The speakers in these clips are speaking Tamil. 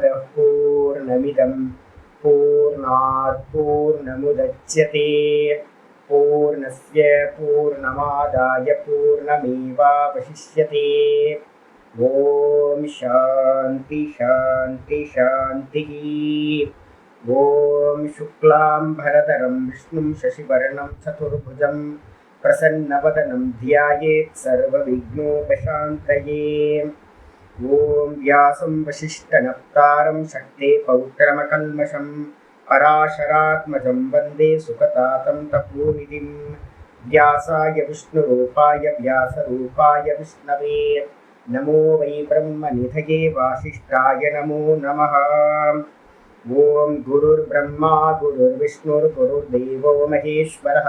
पूर्णमदः पूर्णमिदं पूर्णात् पूर्णमुदच्यते पूर्णस्य पूर्णमादाय पूर्णमेवावशिष्यते। ॐ शान्ति शान्ति शान्तिः। ॐ शुक्लाम्बरधरं विष्णुं शशिवर्णं चतुर्भुजं प्रसन्नवदनं ध्यायेत् सर्वविघ्नोपशान्तये। ॐ व्यासं वसिष्ठनप्तारं शक्ते पौत्रमकल्मषं पराशरात्मजं वन्दे सुखतातं तपोनिधिं। व्यासाय विष्णुरूपाय व्यासरूपाय विष्णवे नमो वै ब्रह्मनिधये वासिष्ठाय नमो नमः। ॐ गुरुर्ब्रह्मा गुरुर्विष्णुर्गुरुर्देवो महेश्वरः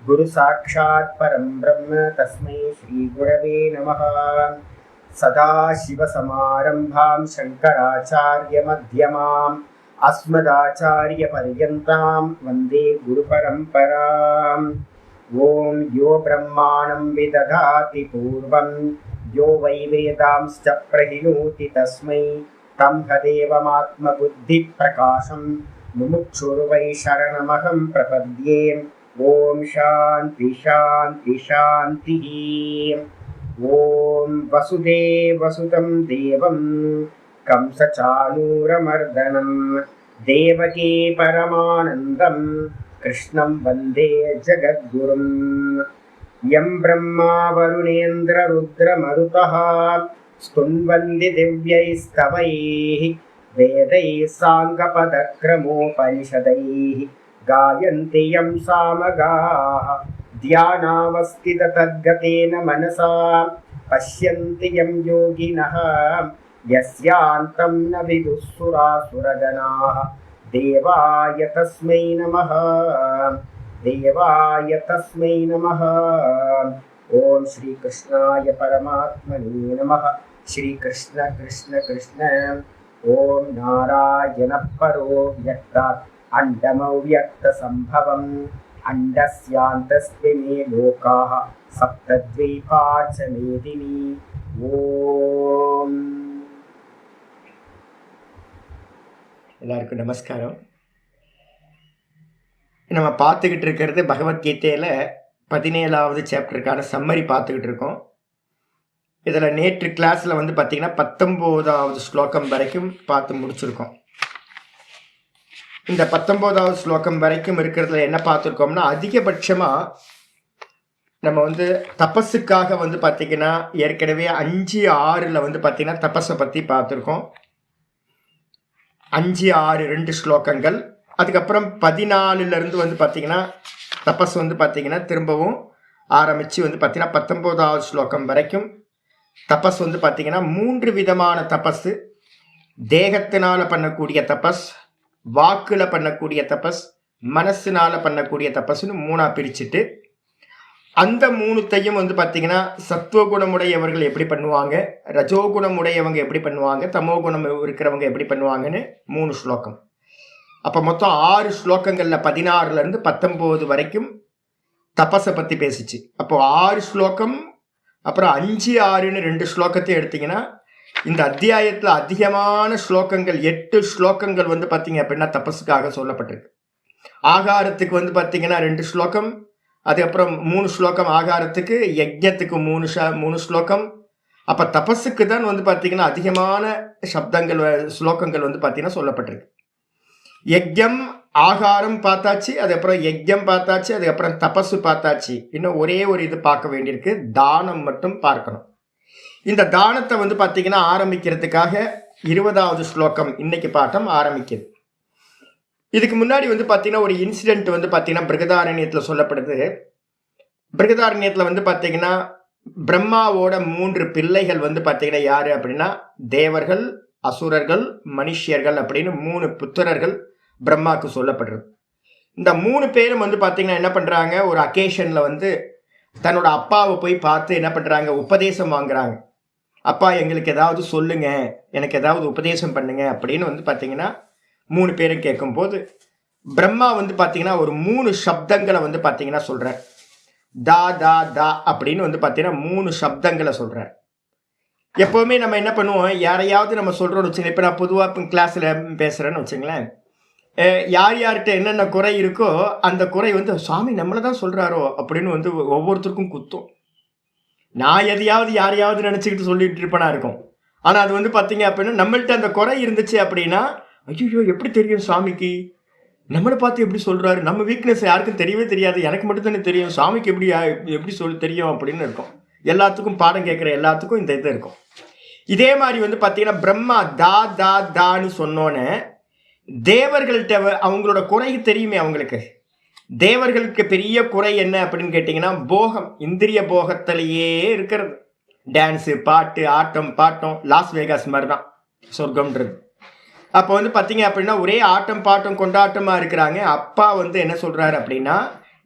गुरुसाक्षात् परं ब्रह्म तस्मै श्रीगुरवे नमः। सदाशिवसमारम्भां शङ्कराचार्यमध्यमाम् अस्मदाचार्यपर्यन्तां वन्दे गुरुपरम्पराम्। ॐ यो ब्रह्माणं विदधाति पूर्वं यो वै वेदांश्च प्रहिणोति तस्मै तदेवमात्मबुद्धिप्रकाशं मुमुक्षुर्वै शरणमहं प्रपद्ये। ॐ शान्ति शान्ति शान्तिः। ॐ वसुदेवसुतं देवं कंसचाणूरमर्दनं देवकी परमानन्दं कृष्णं वन्दे जगद्गुरुं। यं ब्रह्मा वरुणेन्द्ररुद्रमरुतः स्तुन्वन्ति दिव्यैस्तवैः वेदैः साङ्गपदक्रमोपनिषदैः गायन्ति यं सामगाः ध्यानावस्थिततद्गतेन मनसा पश्यन्ति यं योगिनः यस्यान्तं न विदुःसुरासुरगणाः। देवाय तस्मै नमः देवाय तस्मै नमः। ॐ श्रीकृष्णाय परमात्मने नमः। श्रीकृष्ण कृष्ण कृष्ण। ॐ नारायणः परो व्यक्तात् अण्डमव्यक्तसम्भवम् अण्डस्यान्तस्मिन् लोकाः सप्तद्वीपा च मेदिनी। ஓம். எல்லாருக்கும் நமஸ்காரம். நம்ம பார்த்துக்கிட்டு இருக்கிறது பகவத்கீதையில் 17வது சாப்டருக்கான சம்மரி பார்த்துக்கிட்டு இருக்கோம். இதில் நேற்று கிளாஸில் பார்த்திங்கன்னா 19வது ஸ்லோகம் வரைக்கும் பார்த்து முடிச்சிருக்கோம். இந்த 19வது ஸ்லோகம் வரைக்கும் இருக்கிறதுல என்ன பார்த்துருக்கோம்னா, அதிகபட்சமாக நம்ம தபஸுக்காக பார்த்திங்கன்னா ஏற்கனவே 5-6 பார்த்திங்கன்னா தபஸை பற்றி பார்த்துருக்கோம். 5-6 2 ஸ்லோகங்கள். அதுக்கப்புறம் 14லேருந்து பார்த்திங்கன்னா தபஸ் பார்த்திங்கன்னா திரும்பவும் ஆரம்பித்து பார்த்திங்கன்னா 19வது ஸ்லோகம் வரைக்கும் தபஸ் பார்த்திங்கன்னா 3 விதமான தபஸ். தேகத்தினால் பண்ணக்கூடிய தபஸ், வாக்கில் பண்ணக்கூடிய தபஸ், மனசினால் பண்ணக்கூடிய தபஸ்ன்னு 3ஆக பிரிச்சுட்டு அந்த 3த்தையும் பார்த்திங்கன்னா சத்துவகுணமுடையவர்கள் எப்படி பண்ணுவாங்க, ரஜோகுணமுடையவங்க எப்படி பண்ணுவாங்க, தமோகுணம் இருக்கிறவங்க எப்படி பண்ணுவாங்கன்னு 3 ஸ்லோகம். அப்போ மொத்தம் 6 ஸ்லோகங்களில் 16லேருந்து 19 வரைக்கும் தபஸை பற்றி பேசிச்சு. அப்போ 6 ஸ்லோகம் அப்புறம் 5-6ன்னு 2 ஸ்லோகத்தை எடுத்திங்கன்னா இந்த அத்தியாயத்தில் அதிகமான ஸ்லோகங்கள் 8 ஸ்லோகங்கள் பார்த்திங்க அப்படின்னா தபஸுக்காக சொல்லப்பட்டிருக்கு. ஆகாரத்துக்கு பார்த்திங்கன்னா 2 ஸ்லோகம், அதுக்கப்புறம் 3 ஸ்லோகம் ஆகாரத்துக்கு, யஜ்ஞத்துக்கு 3 ஸ்லோகம். அப்போ தபஸுக்கு தான் பார்த்திங்கன்னா அதிகமான சப்தங்கள் ஸ்லோகங்கள் பார்த்திங்கன்னா சொல்லப்பட்டிருக்கு. யஜ்ஞம் ஆகாரம் பார்த்தாச்சு, அதுக்கப்புறம் யஜ்ஞம் பார்த்தாச்சு, அதுக்கப்புறம் தபஸு பார்த்தாச்சு. இன்னும் ஒரே ஒரு இது பார்க்க வேண்டியிருக்கு, தானம் மட்டும் பார்க்கணும். இந்த தானத்தை பார்த்திங்கன்னா ஆரம்பிக்கிறதுக்காக 20வது ஸ்லோகம் இன்னைக்கு பாட்டம் ஆரம்பிக்குது. இதுக்கு முன்னாடி பார்த்திங்கன்னா ஒரு இன்சிடென்ட் பார்த்திங்கன்னா பிருகதாரண்யத்தில் சொல்லப்படுது. பிருகதாரண்யத்தில் பார்த்திங்கன்னா பிரம்மாவோட 3 பிள்ளைகள் பார்த்திங்கன்னா யார் அப்படின்னா தேவர்கள், அசுரர்கள், மனுஷியர்கள் அப்படின்னு 3 புத்திரர்கள் பிரம்மாவுக்கு சொல்லப்படுறது. இந்த 3 பேரும் பார்த்திங்கன்னா என்ன பண்ணுறாங்க, ஒரு அக்கேஷனில் தன்னோட அப்பாவை போய் பார்த்து என்ன பண்ணுறாங்க, உபதேசம் வாங்குறாங்க. அப்பா எங்களுக்கு ஏதாவது சொல்லுங்க, எனக்கு ஏதாவது உபதேசம் பண்ணுங்க அப்படின்னு பார்த்திங்கன்னா 3 பேரும் கேட்கும்போது பிரம்மா பார்த்திங்கன்னா ஒரு 3 சப்தங்களை பார்த்திங்கன்னா சொல்கிறார். தா தா தா அப்படின்னு பார்த்தீங்கன்னா 3 சப்தங்களை சொல்கிறார். எப்போவுமே நம்ம என்ன பண்ணுவோம், யாரையாவது நம்ம சொல்கிறோன்னு வச்சுங்களேன். இப்போ நான் பொதுவாக இப்போ கிளாஸில் பேசுகிறேன்னு வச்சுங்களேன். யார் யார்கிட்ட என்னென்ன குறை இருக்கோ அந்த குறை வந்து சாமி நம்மளை தான் சொல்கிறாரோ அப்படின்னு வந்து ஒவ்வொருத்தருக்கும் குத்தும். நான் எதையாவது யாரையாவது நினச்சிக்கிட்டு சொல்லிட்டு இருப்பேனா இருக்கும். ஆனால் அது வந்து பார்த்தீங்க அப்படின்னா நம்மள்ட்ட அந்த குறை இருந்துச்சு அப்படின்னா, ஐயோ எப்படி தெரியும் சாமிக்கு, நம்மளை பார்த்து எப்படி சொல்கிறாரு, நம்ம வீக்னஸ் யாருக்கும் தெரியவே தெரியாது, எனக்கு மட்டும் தானே தெரியும், சாமிக்கு எப்படி தெரியும் அப்படின்னு இருக்கும். எல்லாத்துக்கும் பாடம் கேட்குற எல்லாத்துக்கும் இந்த இது இருக்கும். இதே மாதிரி வந்து பார்த்தீங்கன்னா பிரம்மா தான்னு சொன்னோன்னே தேவர்கள்ட்ட அவங்களோட குறை தெரியுமே. அவங்களுக்கு தேவர்களுக்கு பெரிய குறை என்ன அப்படின்னு கேட்டிங்கன்னா போகம், இந்திரிய போகத்திலேயே இருக்கிறது. டான்ஸு, பாட்டு, ஆட்டம் பாட்டம், லாஸ் வேகாஸ் மாதிரி தான் சொர்க்கம்ன்றது. அப்போ வந்து பார்த்தீங்க அப்படின்னா ஒரே ஆட்டம் பாட்டம் கொண்டாட்டமாக இருக்கிறாங்க. அப்பா வந்து என்ன சொல்கிறாரு அப்படின்னா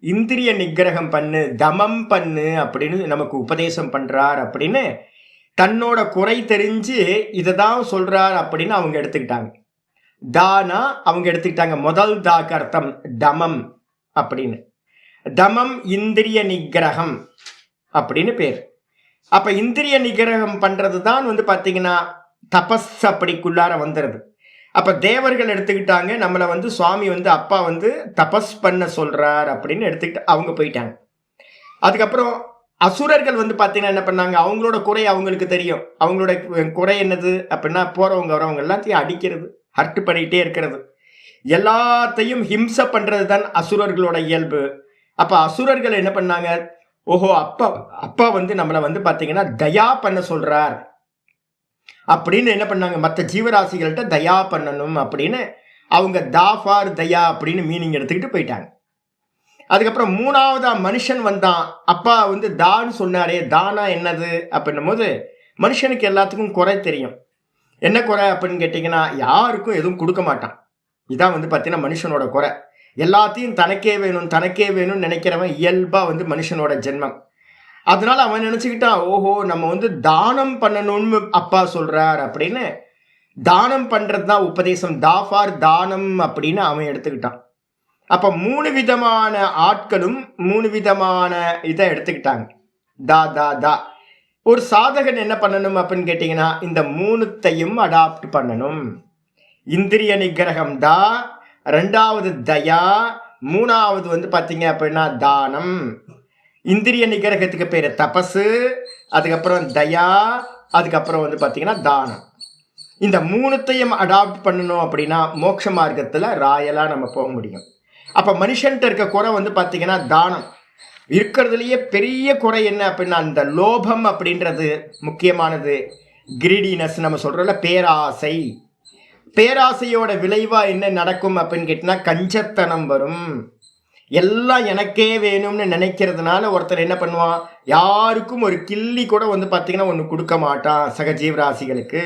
இந்திரிய நிகிரகம் பண்ணு, தமம் பண்ணு அப்படின்னு நமக்கு உபதேசம் பண்ணுறார் அப்படின்னு தன்னோட குறை தெரிஞ்சு இதை தான் சொல்கிறார் அப்படின்னு அவங்க எடுத்துக்கிட்டாங்க. தானா அவங்க எடுத்துக்கிட்டாங்க. முதல் தாக்கு அர்த்தம் தமம் அப்படின்னு. தமம் இந்திரிய நிகிரகம் அப்படின்னு பேர். அப்போ இந்திரிய நிகிரகம் பண்ணுறது தான் வந்து பார்த்தீங்கன்னா தபஸ் அப்படிக்குள்ளார வந்துடுது. அப்போ தேவர்கள் எடுத்துக்கிட்டாங்க நம்மளை வந்து சுவாமி வந்து அப்பா வந்து தபஸ் பண்ண சொல்கிறார் அப்படின்னு எடுத்துக்கிட்டு அவங்க போயிட்டாங்க. அதுக்கப்புறம் அசுரர்கள் வந்து பார்த்தீங்கன்னா என்ன பண்ணாங்க, அவங்களோட குறை அவங்களுக்கு தெரியும். அவங்களோட குறை என்னது அப்படின்னா போகிறவங்க வரவங்க எல்லாத்தையும் அடிக்கிறது, ஹர்ட் பண்ணிக்கிட்டே இருக்கிறது, எல்லாத்தையும் ஹிம்சை பண்ணுறது தான் அசுரர்களோட இயல்பு. அப்போ அசுரர்கள் என்ன பண்ணாங்க, ஓஹோ அப்பா வந்து நம்மளை வந்து பார்த்தீங்கன்னா தயா பண்ண சொல்கிறார் அப்படின்னு என்ன பண்ணாங்க, மற்ற ஜீவராசிகள்கிட்ட தயா பண்ணணும் அப்படின்னு அவங்க தாஃபார் தயா அப்படின்னு மீனிங் எடுத்துக்கிட்டு போயிட்டாங்க. அதுக்கப்புறம் மூணாவதா மனுஷன் வந்தான். அப்பா வந்து தான்னு சொன்னாரே, தானா என்னது அப்படின்னும் போது மனுஷனுக்கு எல்லாத்துக்கும் குறை தெரியும். என்ன குறை அப்படின்னு கேட்டிங்கன்னா யாருக்கும் எதுவும் கொடுக்க மாட்டான். இதான் வந்து பார்த்தீங்கன்னா மனுஷனோட குறை. எல்லாத்தையும் தனக்கே வேணும்னு நினைக்கிறவன் இயல்பாக வந்து மனுஷனோட ஜென்மம். அதனால அவன் நினச்சிக்கிட்டான், ஓஹோ நம்ம வந்து தானம் பண்ணணும்னு அப்பா சொல்கிறார் அப்படின்னு. தானம் பண்ணுறது தான் உபதேசம், தாஃபார் தானம் அப்படின்னு அவன் எடுத்துக்கிட்டான். அப்போ 3 விதமான ஆட்களும் 3 விதமான இதை எடுத்துக்கிட்டாங்க. தா ஒரு சாதகன் என்ன பண்ணணும் அப்படின்னு கேட்டிங்கன்னா இந்த 3த்தையும் அடாப்ட் பண்ணணும். இந்திரிய நிகிரகம் தா, 2வது தயா, 3வது வந்து பார்த்தீங்க அப்படின்னா தானம். இந்திரிய நிகிரகத்துக்கு பேர் தபசு, அதுக்கப்புறம் தயா, அதுக்கப்புறம் வந்து பார்த்தீங்கன்னா தானம். இந்த 3த்தையும் அடாப்ட் பண்ணணும் அப்படின்னா மோட்ச மார்க்கத்தில் ராயலாக நம்ம போக முடியும். அப்போ மனுஷன்ட்ட இருக்க குறை வந்து பார்த்தீங்கன்னா தானம். இருக்கிறதுலையே பெரிய குறை என்ன அப்படின்னா இந்த லோபம் அப்படின்றது முக்கியமானது. கிரீடினஸ் நம்ம சொல்கிறோம்ல, பேராசை. பேராசையோட விளைவாக என்ன நடக்கும் அப்படின்னு கேட்டிங்கன்னா கஞ்சத்தனம் வரும். எல்லாம் எனக்கே வேணும்னு நினைக்கிறதுனால ஒருத்தர் என்ன பண்ணுவான், யாருக்கும் ஒரு கிள்ளி கூட வந்து பார்த்தீங்கன்னா ஒன்று கொடுக்க மாட்டான் சக ஜீவராசிகளுக்கு.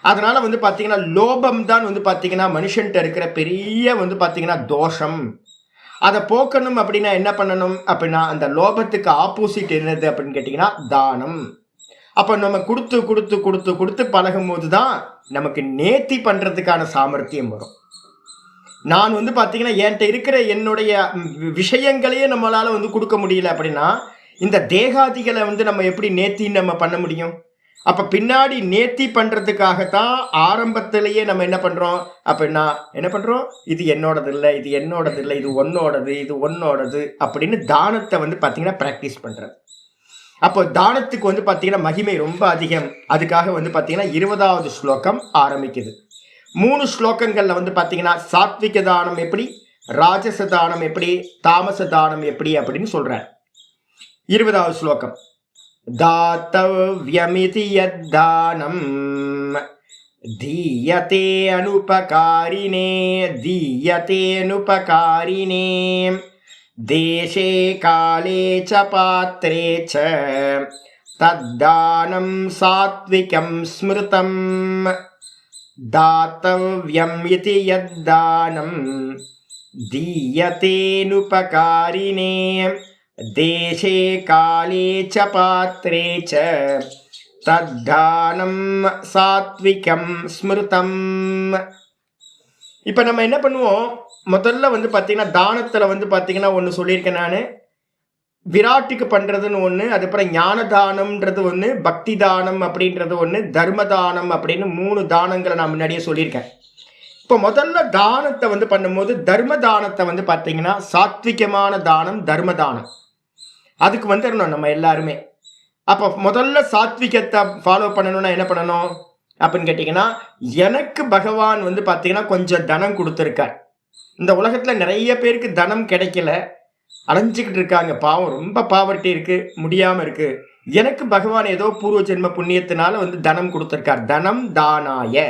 அதனால வந்து பார்த்தீங்கன்னா லோபம் தான் வந்து பார்த்தீங்கன்னா மனுஷன்ட்ட இருக்கிற பெரிய வந்து பார்த்தீங்கன்னா தோஷம். அதை போக்கணும் அப்படின்னா என்ன பண்ணணும் அப்படின்னா அந்த லோபத்துக்கு ஆப்போசிட் என்னது அப்படின்னு கேட்டிங்கன்னா தானம். அப்போ நம்ம கொடுத்து கொடுத்து கொடுத்து கொடுத்து பழகும் போது தான் நமக்கு நேர்த்தி பண்ணுறதுக்கான சாமர்த்தியம் வரும். நான் வந்து பார்த்தீங்கன்னா என்கிட்ட இருக்கிற என்னுடைய விஷயங்களையே நம்மளால் வந்து கொடுக்க முடியல அப்படின்னா இந்த தேகாதிகளை வந்து நம்ம எப்படி நேர்த்தின்னு நம்ம பண்ண முடியும்? அப்போ பின்னாடி நேர்த்தி பண்ணுறதுக்காகத்தான் ஆரம்பத்திலேயே நம்ம என்ன பண்ணுறோம் அப்படின்னா இது என்னோடது இல்லை, இது ஒன்னோடது அப்படின்னு தானத்தை வந்து பார்த்தீங்கன்னா ப்ராக்டிஸ் பண்ணுறது. அப்போ தானத்துக்கு வந்து பார்த்தீங்கன்னா மகிமை ரொம்ப அதிகம். அதுக்காக வந்து பார்த்தீங்கன்னா 20வது ஸ்லோகம் ஆரம்பிக்குது. 3 ஸ்லோகங்களில் வந்து பார்த்தீங்கன்னா சாத்விக தானம் எப்படி, ராஜச தானம் எப்படி, தாமச தானம் எப்படி அப்படின்னு சொல்கிறார். 20வது ஸ்லோகம், தாத்தவ்யமிதி யத்தானம் தீயதேனுபகாரிணே தேசே காலே ச பாத்ரே ச தத்தானம் சாத்விகம் ஸ்மிருதம். தாத்தவ்யம் இதி யத்தானம் தீயதேனுபகாரிணே தேசே காலே ச பாத்ரே ச தத்தானம் சாத்விகம் ஸ்மிருதம். இப்போ நம்ம என்ன பண்ணுவோம், முதல்ல வந்து பார்த்தீங்கன்னா தானத்தில் வந்து பார்த்தீங்கன்னா ஒன்று சொல்லியிருக்கேன் நான், விராட்டுக்கு பண்ணுறதுன்னு ஒன்று, அதுக்கப்புறம் ஞான தானம்ன்றது ஒன்று, பக்தி தானம் அப்படின்றது ஒன்று, தர்ம தானம் அப்படின்னு 3 தானங்களை நான் முன்னாடியே சொல்லியிருக்கேன். இப்போ முதல்ல தானத்தை வந்து பண்ணும்போது தர்ம தானத்தை வந்து பார்த்தீங்கன்னா சாத்விகமான தானம் தர்ம தானம் அதுக்கு வந்துடணும் நம்ம எல்லாருமே. அப்போ முதல்ல சாத்விகத்தை ஃபாலோ பண்ணணும்னா என்ன பண்ணணும் அப்படின்னு கேட்டிங்கன்னா, எனக்கு பகவான் வந்து பார்த்தீங்கன்னா கொஞ்சம் தனம் கொடுத்துருக்கார். இந்த உலகத்தில் நிறைய பேருக்கு தனம் கிடைக்கல, அலைஞ்சிக்கிட்டு இருக்காங்க, பாவம், ரொம்ப பாவர்ட்டி இருக்குது, முடியாமல் இருக்குது. எனக்கு பகவான் ஏதோ பூர்வ ஜென்ம புண்ணியத்தினால வந்து தனம் கொடுத்துருக்கார். தனம் தானாய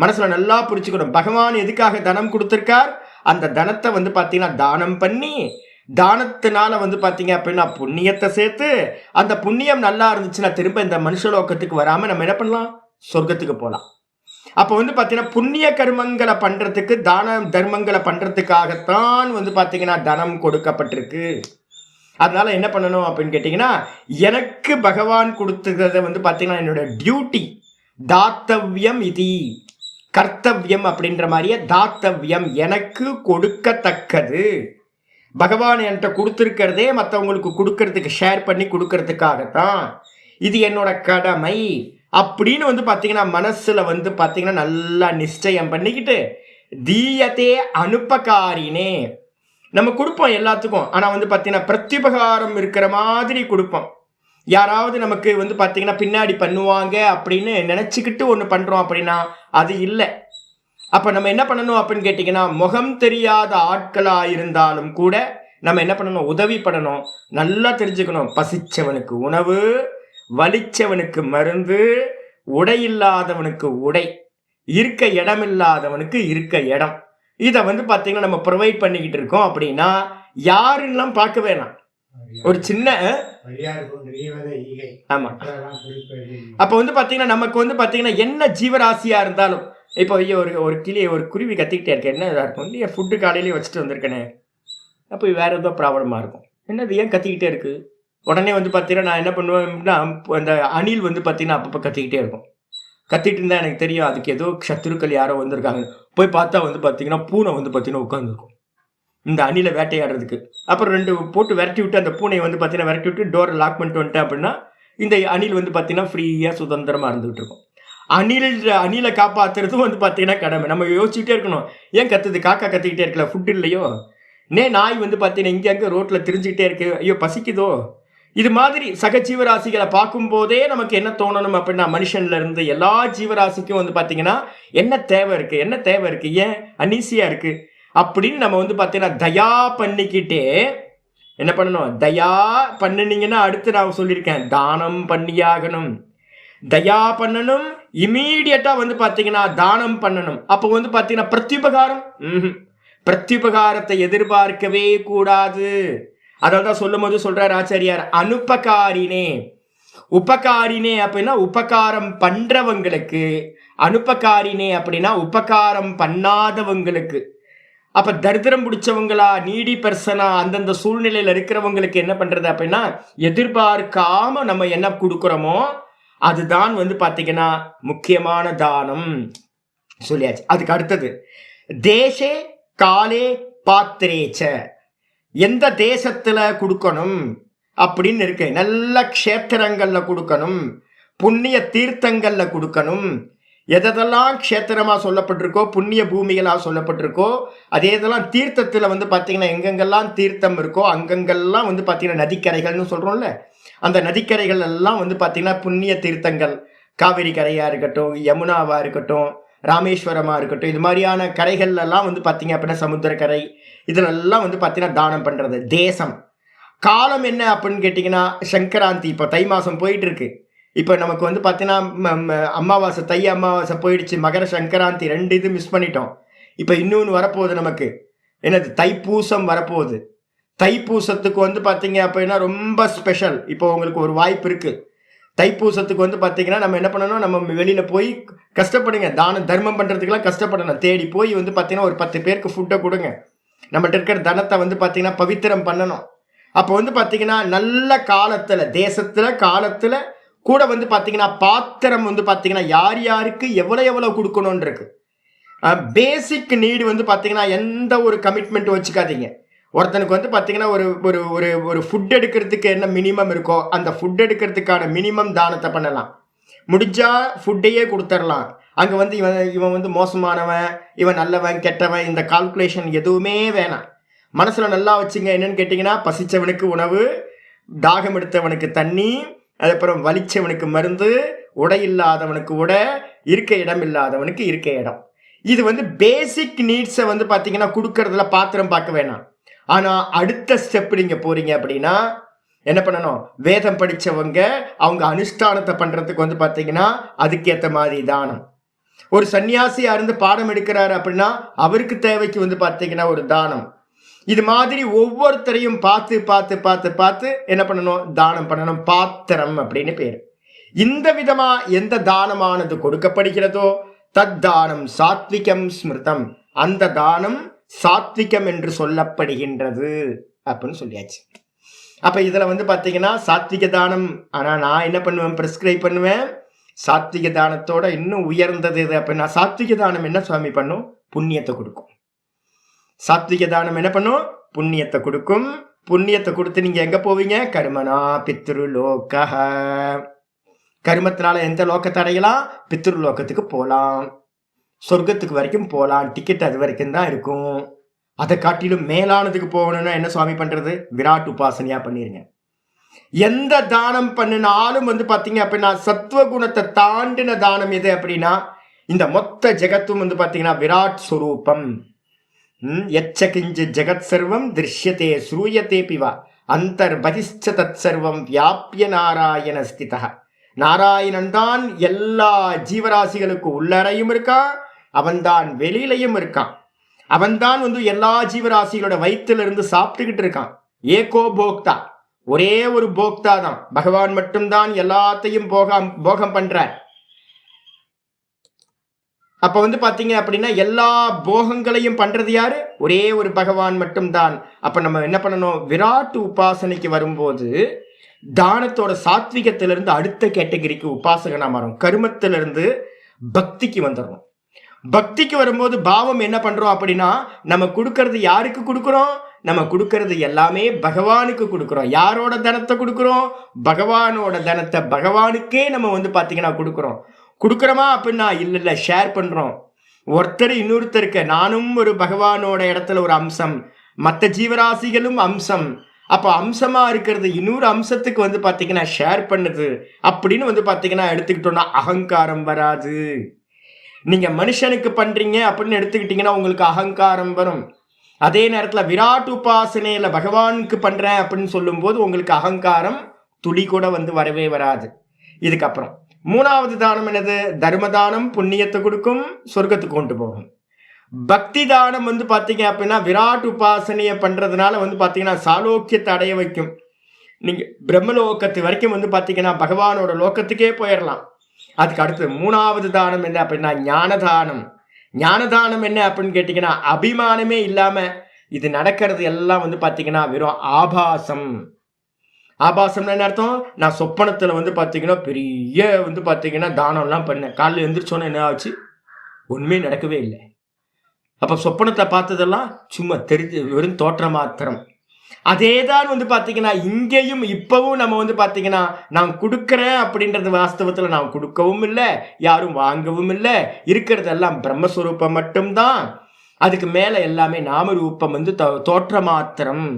மனசில் நல்லா புரிச்சுக்கணும். பகவான் எதுக்காக தனம் கொடுத்துருக்கார்? அந்த தனத்தை வந்து பார்த்தீங்கன்னா தானம் பண்ணி, தானத்தினால வந்து பார்த்தீங்க அப்படின்னா புண்ணியத்தை சேர்த்து, அந்த புண்ணியம் நல்லா இருந்துச்சுன்னா திரும்ப இந்த மனுஷலோகத்துக்கு வராமல் நம்ம என்ன பண்ணலாம்? சொர்க்கத்துக்கு போகலாம். அப்போ வந்து பார்த்தீங்கன்னா புண்ணிய கர்மங்களை பண்ணுறதுக்கு, தான தர்மங்களை பண்ணுறதுக்காகத்தான் வந்து பார்த்தீங்கன்னா தனம் கொடுக்கப்பட்டிருக்கு. அதனால என்ன பண்ணணும் அப்படின்னு கேட்டிங்கன்னா, எனக்கு பகவான் கொடுத்துக்கிறத வந்து பார்த்தீங்கன்னா என்னோட டியூட்டி, தாத்தவ்யம் இது கர்த்தவ்யம் அப்படின்ற மாதிரியே தாத்தவ்யம், எனக்கு கொடுக்கத்தக்கது. பகவான் என்கிட்ட கொடுத்துருக்கிறதே மற்றவங்களுக்கு கொடுக்கறதுக்கு, ஷேர் பண்ணி கொடுக்கறதுக்காகத்தான், இது என்னோட கடமை அப்படின்னு வந்து பார்த்தீங்கன்னா மனசில் வந்து பார்த்தீங்கன்னா நல்லா நிச்சயம் பண்ணிக்கிட்டு, தீயத்தே அனுப்பகாரினே நம்ம கொடுப்போம் எல்லாத்துக்கும். ஆனால் வந்து பார்த்தீங்கன்னா பிரத்யுபகாரம் இருக்கிற மாதிரி கொடுப்போம். யாராவது நமக்கு வந்து பார்த்தீங்கன்னா பின்னாடி பண்ணுவாங்க அப்படின்னு நினச்சிக்கிட்டு ஒன்று பண்ணுறோம் அப்படின்னா அது இல்லை. அப்போ நம்ம என்ன பண்ணணும் அப்படின்னு கேட்டிங்கன்னா, முகம் தெரியாத ஆட்களாக இருந்தாலும் கூட நம்ம என்ன பண்ணணும்? உதவி பண்ணணும். நல்லா தெரிஞ்சுக்கணும், பசிச்சவனுக்கு உணவு, வலிச்சவனுக்கு மருந்து, உடை இல்லாதவனுக்கு உடை, இருக்க இடம் இல்லாதவனுக்கு இருக்க இடம், இதை வந்து பார்த்தீங்கன்னா நம்ம ப்ரொவைட் பண்ணிக்கிட்டு இருக்கோம். அப்படின்னா யாருன்னெலாம் பார்க்க வேணாம், ஒரு சின்ன ஆமா. அப்போ வந்து பார்த்தீங்கன்னா நமக்கு வந்து பார்த்தீங்கன்னா என்ன ஜீவராசியாக இருந்தாலும், இப்போ ஐயோ ஒரு கிளி, ஒரு குருவி கத்திக்கிட்டே இருக்கேன், என்ன இதாக இருக்கும் இல்லையா, ஃபுட்டு காலையிலேயே வச்சுட்டு வந்திருக்கேனே, அப்போ வேறு ஏதோ ப்ராப்ளமாக இருக்கும், என்னது ஏன் கத்திக்கிட்டே இருக்குது. உடனே வந்து பார்த்தீங்கன்னா நான் என்ன பண்ணுவேன்னா, அந்த அணில் வந்து பார்த்தீங்கன்னா அப்பப்போ கத்திக்கிட்டே இருக்கும். கத்திட்டு இருந்தால் எனக்கு தெரியும் அதுக்கு ஏதோ சத்துருக்கள் யாரோ வந்திருக்காங்க. போய் பார்த்தா வந்து பார்த்தீங்கன்னா பூனை வந்து பார்த்தீங்கன்னா உட்காந்துருக்கும் இந்த அணிலை வேட்டையாடுறதுக்கு. அப்புறம் 2 போட்டு விரட்டி விட்டு அந்த பூனையை வந்து பார்த்தீங்கன்னா விரட்டி விட்டு டோரை லாக் பண்ணிட்டு வந்துட்டேன் அப்படின்னா இந்த அணில் வந்து பார்த்தீங்கன்னா ஃப்ரீயாக சுதந்திரமாக இருந்துகிட்டு இருக்கும். அணிலை காப்பாற்றுறதும் வந்து பார்த்தீங்கன்னா கடமை. நம்ம யோசிச்சுட்டே இருக்கணும், ஏன் கத்துது, காக்கா கத்திக்கிட்டே இருக்கல, ஃபுட் இல்லையோ, நாய் வந்து பார்த்தீங்கன்னா இங்கே அங்கே ரோட்டில் திரிஞ்சுக்கிட்டே இருக்கு, ஐயோ பசிக்குதோ. இது மாதிரி சக ஜீவராசிகளை பார்க்கும்போதே நமக்கு என்ன தோணணும் அப்படின்னா, மனுஷன்ல இருந்து எல்லா ஜீவராசிக்கும் வந்து பார்த்தீங்கன்னா என்ன தேவை இருக்குது, ஏன் அனீசியாக இருக்குது அப்படின்னு நம்ம வந்து பார்த்தீங்கன்னா தயா பண்ணிக்கிட்டே என்ன பண்ணணும்? தயா பண்ணினீங்கன்னா அடுத்து நான் சொல்லியிருக்கேன், தானம் பண்ணியாகணும். தயா பண்ணணும், இமீடியட்டாக வந்து பார்த்தீங்கன்னா தானம் பண்ணணும். அப்போ வந்து பார்த்தீங்கன்னா பிரத்யுபகாரத்தை எதிர்பார்க்கவே கூடாது. அதான் சொல்லும் போது சொல்றார் ஆச்சாரியார், அனுப்பகாரினே. உபகாரினே அப்படின்னா உபகாரம் பண்றவங்களுக்கு, அனுப்பகாரினே அப்படின்னா உபகாரம் பண்ணாதவங்களுக்கு. அப்ப தரித்திரம் பிடிச்சவங்களா, நீடி பர்சனா, அந்தந்த சூழ்நிலையில இருக்கிறவங்களுக்கு என்ன பண்றது அப்படின்னா, எதிர்பார்க்காம நம்ம என்ன கொடுக்குறோமோ அதுதான் வந்து பார்த்தீங்கன்னா முக்கியமான தானம் சொல்லியாச்சு. அதுக்கு அடுத்தது தேசே காலே பாத்திரேச்ச, எந்த தேசத்துல கொடுக்கணும் அப்படின்னு இருக்கு. நல்ல க்ஷேத்திரங்கள்ல கொடுக்கணும், புண்ணிய தீர்த்தங்கள்ல கொடுக்கணும். எதெல்லாம் க்ஷேத்திரமாக சொல்லப்பட்டிருக்கோ, புண்ணிய பூமிகளாக சொல்லப்பட்டிருக்கோ, அதே இதெல்லாம் தீர்த்தத்தில் வந்து பார்த்தீங்கன்னா எங்கெங்கெல்லாம் தீர்த்தம் இருக்கோ அங்கங்கெல்லாம் வந்து பார்த்தீங்கன்னா நதிக்கரைகள்னு சொல்கிறோம்ல, அந்த நதிக்கரைகள் எல்லாம் வந்து பார்த்தீங்கன்னா புண்ணிய தீர்த்தங்கள், காவிரி கரையாக இருக்கட்டும், யமுனாவாக இருக்கட்டும், ராமேஸ்வரமாக இருக்கட்டும், இது மாதிரியான கரைகள்லாம் வந்து பார்த்தீங்க அப்படின்னா சமுத்திரக்கரை, இதிலெல்லாம் வந்து பார்த்தீங்கன்னா தானம் பண்ணுறது. தேசம் காலம் என்ன அப்படின்னு கேட்டிங்கன்னா, சங்கராந்தி இப்போ தை மாதம் போயிட்டு இருக்கு. இப்போ நமக்கு வந்து பார்த்தீங்கன்னா அமாவாசை, தை அமாவாசை போயிடுச்சு, மகர சங்கராந்தி 2 இது மிஸ் பண்ணிட்டோம். இப்போ இன்னொன்று வரப்போகுது நமக்கு, என்னது தைப்பூசம் வரப்போகுது. தைப்பூசத்துக்கு வந்து பார்த்தீங்க அப்படின்னா ரொம்ப ஸ்பெஷல். இப்போ உங்களுக்கு ஒரு வாய்ப்பு இருக்குது, தைப்பூசத்துக்கு வந்து பார்த்தீங்கன்னா நம்ம என்ன பண்ணணும், நம்ம வெளியில் போய் கஷ்டப்படுங்க, தானம் தர்மம் பண்ணுறதுக்கெல்லாம் கஷ்டப்படணும். தேடி போய் வந்து பார்த்தீங்கன்னா ஒரு 10 பேருக்கு ஃபுட்டை கொடுங்க. நம்மகிட்ட இருக்கிற தனத்தை வந்து பார்த்தீங்கன்னா பவித்திரம் பண்ணணும். அப்போ வந்து பார்த்தீங்கன்னா நல்ல காலத்தில், தேசத்தில் காலத்தில் கூட வந்து பார்த்தீங்கன்னா பாத்திரம் வந்து பார்த்தீங்கன்னா யார் யாருக்கு எவ்வளோ கொடுக்கணும்னு இருக்கு. பேசிக் நீடு வந்து பார்த்தீங்கன்னா எந்த ஒரு கமிட்மெண்ட் வச்சுக்காதீங்க. ஒருத்தனுக்கு வந்து பார்த்தீங்கன்னா ஒரு ஒரு ஒரு ஒரு ஃபுட் எடுக்கிறதுக்கு என்ன மினிமம் இருக்கோ அந்த ஃபுட் எடுக்கிறதுக்கான மினிமம் தானத்தை பண்ணலாம். முடிஞ்சா ஃபுட்டையே கொடுத்துடலாம். அங்கே வந்து இவன் இவன் வந்து மோசமானவன், இவன் நல்லவன் கெட்டவன், இந்த கால்குலேஷன் எதுவுமே வேணாம். மனசில் நல்லா வச்சுங்க. என்னன்னு கேட்டிங்கன்னா, பசிச்சவனுக்கு உணவு, தாகம் எடுத்தவனுக்கு தண்ணி, அதுக்கப்புறம் வலிச்சவனுக்கு மருந்து, உடை இல்லாதவனுக்கு உடை, இருக்க இடம் இல்லாதவனுக்கு இருக்க இடம். இது வந்து பேசிக் நீட்ஸை வந்து பார்த்தீங்கன்னா கொடுக்கறதுல பாத்திரம் பார்க்க வேணாம். ஆனால் அடுத்த ஸ்டெப் நீங்கள் போறீங்க அப்படின்னா என்ன பண்ணணும்? வேதம் படித்தவங்க அவங்க அனுஷ்டானத்தை பண்ணுறதுக்கு வந்து பார்த்தீங்கன்னா அதுக்கேற்ற மாதிரி தானம். ஒரு சன்னியாசியா இருந்து பாடம் எடுக்கிறாரு அப்படின்னா அவருக்கு தேவைக்கு வந்து பார்த்தீங்கன்னா ஒரு தானம். இது மாதிரி ஒவ்வொருத்தரையும் பார்த்து பார்த்து பார்த்து பார்த்து என்ன பண்ணணும்? தானம் பண்ணணும். பாத்திரம் அப்படின்னு பேர். இந்த விதமா எந்த தானமானது கொடுக்கப்படுகிறதோ தத் தானம் சாத்விகம் ஸ்மிருதம், அந்த தானம் சாத்விகம் என்று சொல்லப்படுகின்றது அப்படின்னு சொல்லியாச்சு. அப்ப இதுல வந்து பாத்தீங்கன்னா சாத்விக தானம். ஆனா நான் என்ன பண்ணுவேன்? பிரிஸ்கிரைப் பண்ணுவேன். சாத்விக தானத்தோட இன்னும் உயர்ந்தது இது அப்படின்னா, சாத்விக தானம் என்ன சுவாமி பண்ணும்? புண்ணியத்தை கொடுக்கும். சாத்விக தானம் என்ன பண்ணும்? புண்ணியத்தை கொடுக்கும். புண்ணியத்தை கொடுத்து நீங்க எங்க போவீங்க? கர்மனா பித்ருலோக. கர்மத்தினால எந்த லோகத்தை அடையலாம்? பித்ருலோகத்துக்கு போகலாம், சொர்க்கத்துக்கு வரைக்கும் போகலாம். டிக்கெட் அது வரைக்கும் தான் இருக்கும். அதை காட்டிலும் மேலானதுக்கு போகணும்னா என்ன சுவாமி பண்றது? விராட் உபாசனையா பண்ணிருங்க. எந்த தானம் பண்ணினாலும் வந்து பாத்தீங்க அப்படின்னா சத்துவகுணத்தை தாண்டின தானம் எது அப்படின்னா இந்த மொத்த ஜெகத்தும் வந்து பாத்தீங்கன்னா விராட் ஸ்வரூபம். எச்சகிஞ்சு ஜெகத் சர்வம் திருஷ்யத்தே ஸ்ரூயத்தே பிவா அந்தர் பகிஷ்ச தத் சர்வம் வியாபிய நாராயண ஸ்திதா. நாராயணன் தான் எல்லா ஜீவராசிகளுக்கு உள்ளறையும் இருக்கான், அவன்தான் வெளியிலையும் இருக்கான். அவன்தான் வந்து எல்லா ஜீவராசிகளோட வயிற்றுல இருந்து சாப்பிட்டுக்கிட்டு இருக்கான். ஏகோ போக்தா, ஒரே ஒரு போக்தா தான். பகவான் மட்டும்தான் எல்லாத்தையும் போகம் பண்றார். அப்ப வந்து பாத்தீங்க அப்படின்னா எல்லா போகங்களையும் பண்றது யாரு? ஒரே ஒரு பகவான் மட்டும்தான். அப்ப நம்ம என்ன பண்ணணும்? விராட் உபாசனைக்கு வரும்போது தானத்தோட சாத்விகத்திலிருந்து அடுத்த கேட்டகரிக்கு உபாசகனா மாறும். கர்மத்திலிருந்து பக்திக்கு வந்துடணும். பக்திக்கு வரும்போது பாவம் என்ன பண்றோம் அப்படின்னா நம்ம கொடுக்கறது யாருக்கு கொடுக்குறோம்? நம்ம கொடுக்கறது எல்லாமே பகவானுக்கு கொடுக்குறோம். யாரோட தனத்தை கொடுக்குறோம்? பகவானோட தனத்தை பகவானுக்கே நம்ம வந்து பாத்தீங்கன்னா கொடுக்குறோம். கொடுக்குறோமா அப்படின்னா இல்ல ஷேர் பண்றோம். ஒருத்தர் இன்னொருத்தருக்கு, நானும் ஒரு பகவானோட இடத்துல ஒரு அம்சம், மற்ற ஜீவராசிகளும் அம்சம். அப்போ அம்சமா இருக்கிறது இன்னொரு அம்சத்துக்கு வந்து பாத்தீங்கன்னா ஷேர் பண்ணுது அப்படின்னு வந்து பாத்தீங்கன்னா எடுத்துக்கிட்டோம்னா அகங்காரம் வராது. நீங்க மனுஷனுக்கு பண்றீங்க அப்படின்னு எடுத்துக்கிட்டீங்கன்னா உங்களுக்கு அகங்காரம் வரும். அதே நேரத்துல விராட் உபாசனையில பகவானுக்கு பண்றேன் அப்படின்னு சொல்லும் போது உங்களுக்கு அகங்காரம் துளி கூட வந்து வரவே வராது. இதுக்கப்புறம் மூணாவது தானம் என்னது? தர்ம தானம் புண்ணியத்தை கொடுக்கும், சொர்க்கத்துக்கு கொண்டு போகும். பக்தி தானம் வந்து பாத்தீங்க அப்படின்னா விராட் உபாசனையை பண்றதுனால வந்து பாத்தீங்கன்னா சாலோக்கியத்தை அடைய வைக்கும். நீங்க பிரம்மலோகத்து வரைக்கும் வந்து பாத்தீங்கன்னா பகவானோட லோகத்துக்கே போயிடலாம். அதுக்கு அடுத்து மூணாவது தானம் என்ன அப்படின்னா ஞானதானம். ஞானதானம் என்ன அப்படின்னு கேட்டீங்கன்னா அபிமானமே இல்லாம இது நடக்கிறது எல்லாம் வந்து பாத்தீங்கன்னா வெறும் ஆபாசம். ஆபாசம்னு என்ன அர்த்தம்? நான் சொப்பனத்துல வந்து பாத்தீங்கன்னா பெரிய வந்து பாத்தீங்கன்னா தானம் எல்லாம் பண்ணேன், காலையில் எழுந்திரிச்சோன்னு என்ன ஆச்சு? ஒண்ணுமே நடக்கவே இல்லை. அப்ப சொப்பனத்தை பார்த்ததெல்லாம் சும்மா தெரிஞ்சு வெறும் தோற்ற மாத்திரம். அதே தான் வந்து பாத்தீங்கன்னா இங்கேயும் இப்பவும் நம்ம வந்து பாத்தீங்கன்னா நான் கொடுக்கறேன் அப்படின்றது வாஸ்தவத்துல நான் கொடுக்கவும் இல்லை, யாரும் வாங்கவும் இல்லை. இருக்கிறதெல்லாம் பிரம்மஸ்வரூபம் மட்டும்தான். அதுக்கு மேல எல்லாமே நாமரூபம் வந்து தோற்ற மாத்திரம்.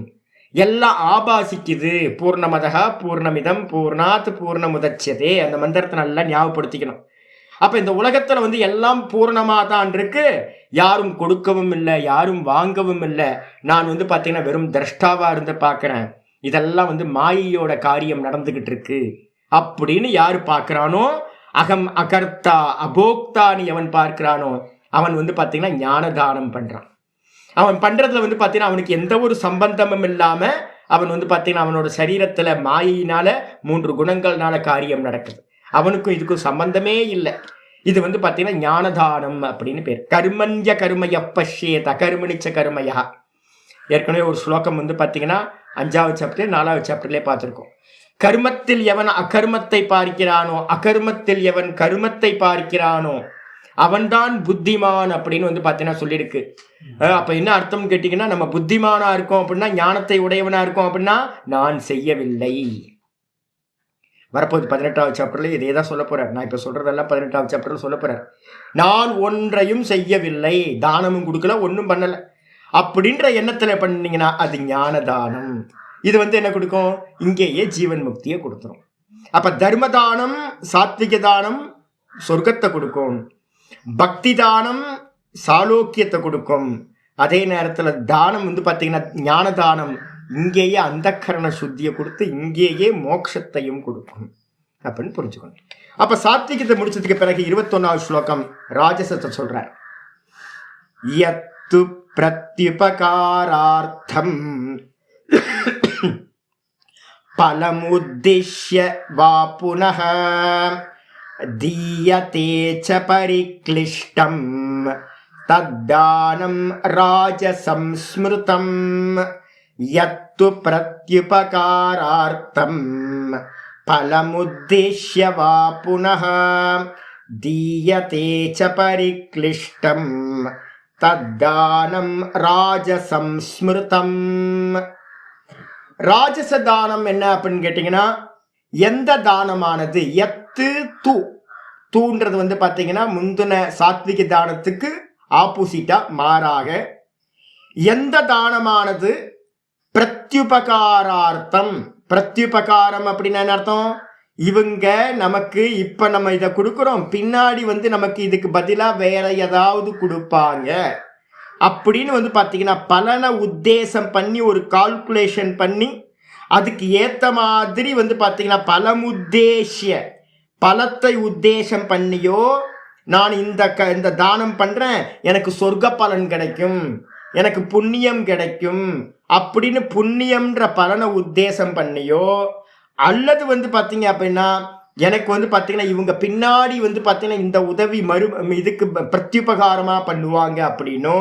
எல்லாம் ஆபாசிக்குது. பூர்ணமதா பூர்ணமிதம் பூர்ணாத் பூர்ணமுதட்சியதே, அந்த மந்திரத்தை நல்லா ஞாபகப்படுத்திக்கணும். அப்ப இந்த உலகத்துல வந்து எல்லாம் பூர்ணமா தான் இருக்கு. யாரும் கொடுக்கவும் இல்லை, யாரும் வாங்கவும் இல்லை. நான் வந்து பாத்தீங்கன்னா வெறும் திரஷ்டாவா இருந்து பாக்குறேன். இதெல்லாம் வந்து மாயையோட காரியம் நடந்துகிட்டு இருக்கு அப்படின்னு யாரு பாக்குறானோ, அகம் அகர்த்தா அபோக்தான்னு எவன் பார்க்கிறானோ அவன் வந்து பாத்தீங்கன்னா ஞானதானம் பண்றான். அவன் பண்றதுல வந்து பாத்தீங்கன்னா அவனுக்கு எந்த ஒரு சம்பந்தமும் இல்லாம அவன் வந்து பாத்தீங்கன்னா அவனோட சரீரத்துல மாயினால 3 குணங்கள்னால காரியம் நடக்குது. அவனுக்கும் இதுக்கும் சம்பந்தமே இல்லை. இது வந்து பாத்தீங்கன்னா ஞானதானம் அப்படின்னு பேர். கர்மஞ்ச கருமய பஷ்யேத கருமணிச்ச கருமையா. ஏற்கனவே ஒரு ஸ்லோகம் வந்து பாத்தீங்கன்னா 5வது சாப்டர் 4வது சாப்டர்லயே பார்த்திருக்கோம். கர்மத்தில் எவன் அகர்மத்தை பார்க்கிறானோ, அகர்மத்தில் எவன் கருமத்தை பார்க்கிறானோ அவன்தான் புத்திமான் அப்படின்னு வந்து பார்த்தீங்கன்னா சொல்லியிருக்கு. அப்போ என்ன அர்த்தம் கேட்டிங்கன்னா, நம்ம புத்திமானா இருக்கோம் அப்படின்னா, ஞானத்தை உடையவனா இருக்கோம் அப்படின்னா, நான் செய்யவில்லை. வரப்போகுது 18வது சாப்டர்ல இதே தான் சொல்ல போறார். நான் இப்போ சொல்றதெல்லாம் 18வது சாப்டர்ல சொல்ல போறார். நான் ஒன்றையும் செய்யவில்லை, தானமும் கொடுக்கல, ஒன்றும் பண்ணல அப்படின்ற எண்ணத்துல பண்ணீங்கன்னா அது ஞான தானம். இது வந்து என்ன கொடுக்கும்? இங்கேயே ஜீவன் முக்தியை கொடுத்துரும். அப்ப தர்ம தானம், சாத்விக தானம் சொர்க்கத்தை கொடுக்கும், பக்தி தானம் சாலோக்கியத்தை கொடுக்கும். அதே நேரத்தில் தானம் வந்து பார்த்தீங்கன்னா ஞான தானம் இங்கேயே அந்தக்கரண சுத்தியை கொடுத்து இங்கேயே மோட்சத்தையும் கொடுக்கும் அப்படின்னு புரிஞ்சுக்கணும். அப்ப சாத்விகத்தை முடிச்சதுக்கு பிறகு 21வது ஸ்லோகம் ராஜசத்தை சொல்றார். யத்து பிரத்யுபகாரார்த்தம் பலமுத்திஷ்ய வா புனः தீயதே ச பரிக்ளிஷ்டம் தத்தானம் ராஜசம் ஸ்மிருதம். யத்து பிரத்யுபகாரார்த்தம் பலமுத்திஷ்ய வா புனः தீயதே ச பரிக்ளிஷ்டம் தத்தானம் ராஜசம் ஸ்மிருதம். ராஜச தானம் என்ன அப்படின்னு கேட்டீங்கன்னா, எந்த தானமானது எத்து தூ தூன்றது வந்து பார்த்தீங்கன்னா முந்தின சாத்விக தானத்துக்கு ஆப்போசிட்டா மாறாக எந்த தானமானது பிரத்யுபகாரார்த்தம். பிரத்யுபகாரம் அப்படின்னா என்ன அர்த்தம்? இவங்க நமக்கு இப்ப நம்ம இதை கொடுக்குறோம், பின்னாடி வந்து நமக்கு இதுக்கு பதிலா வேற ஏதாவது கொடுப்பாங்க அப்படின்னு வந்து பார்த்தீங்கன்னா பலனை உத்தேசம் பண்ணி ஒரு கால்குலேஷன் பண்ணி அதுக்கு ஏற்ற மாதிரி வந்து பார்த்தீங்கன்னா பலமுத்தேசிய பலத்தை உத்தேசம் பண்ணியோ நான் இந்த தானம் பண்ணுறேன் எனக்கு சொர்க்க பலன் கிடைக்கும், எனக்கு புண்ணியம் கிடைக்கும் அப்படின்னு புண்ணியம்ன்ற பலனை உத்தேசம் பண்ணியோ, அல்லது வந்து பார்த்தீங்க அப்படின்னா எனக்கு வந்து பார்த்தீங்கன்னா இவங்க பின்னாடி வந்து பார்த்தீங்கன்னா இந்த உதவி இதுக்கு பிரத்யுபகாரமாக பண்ணுவாங்க அப்படின்னோ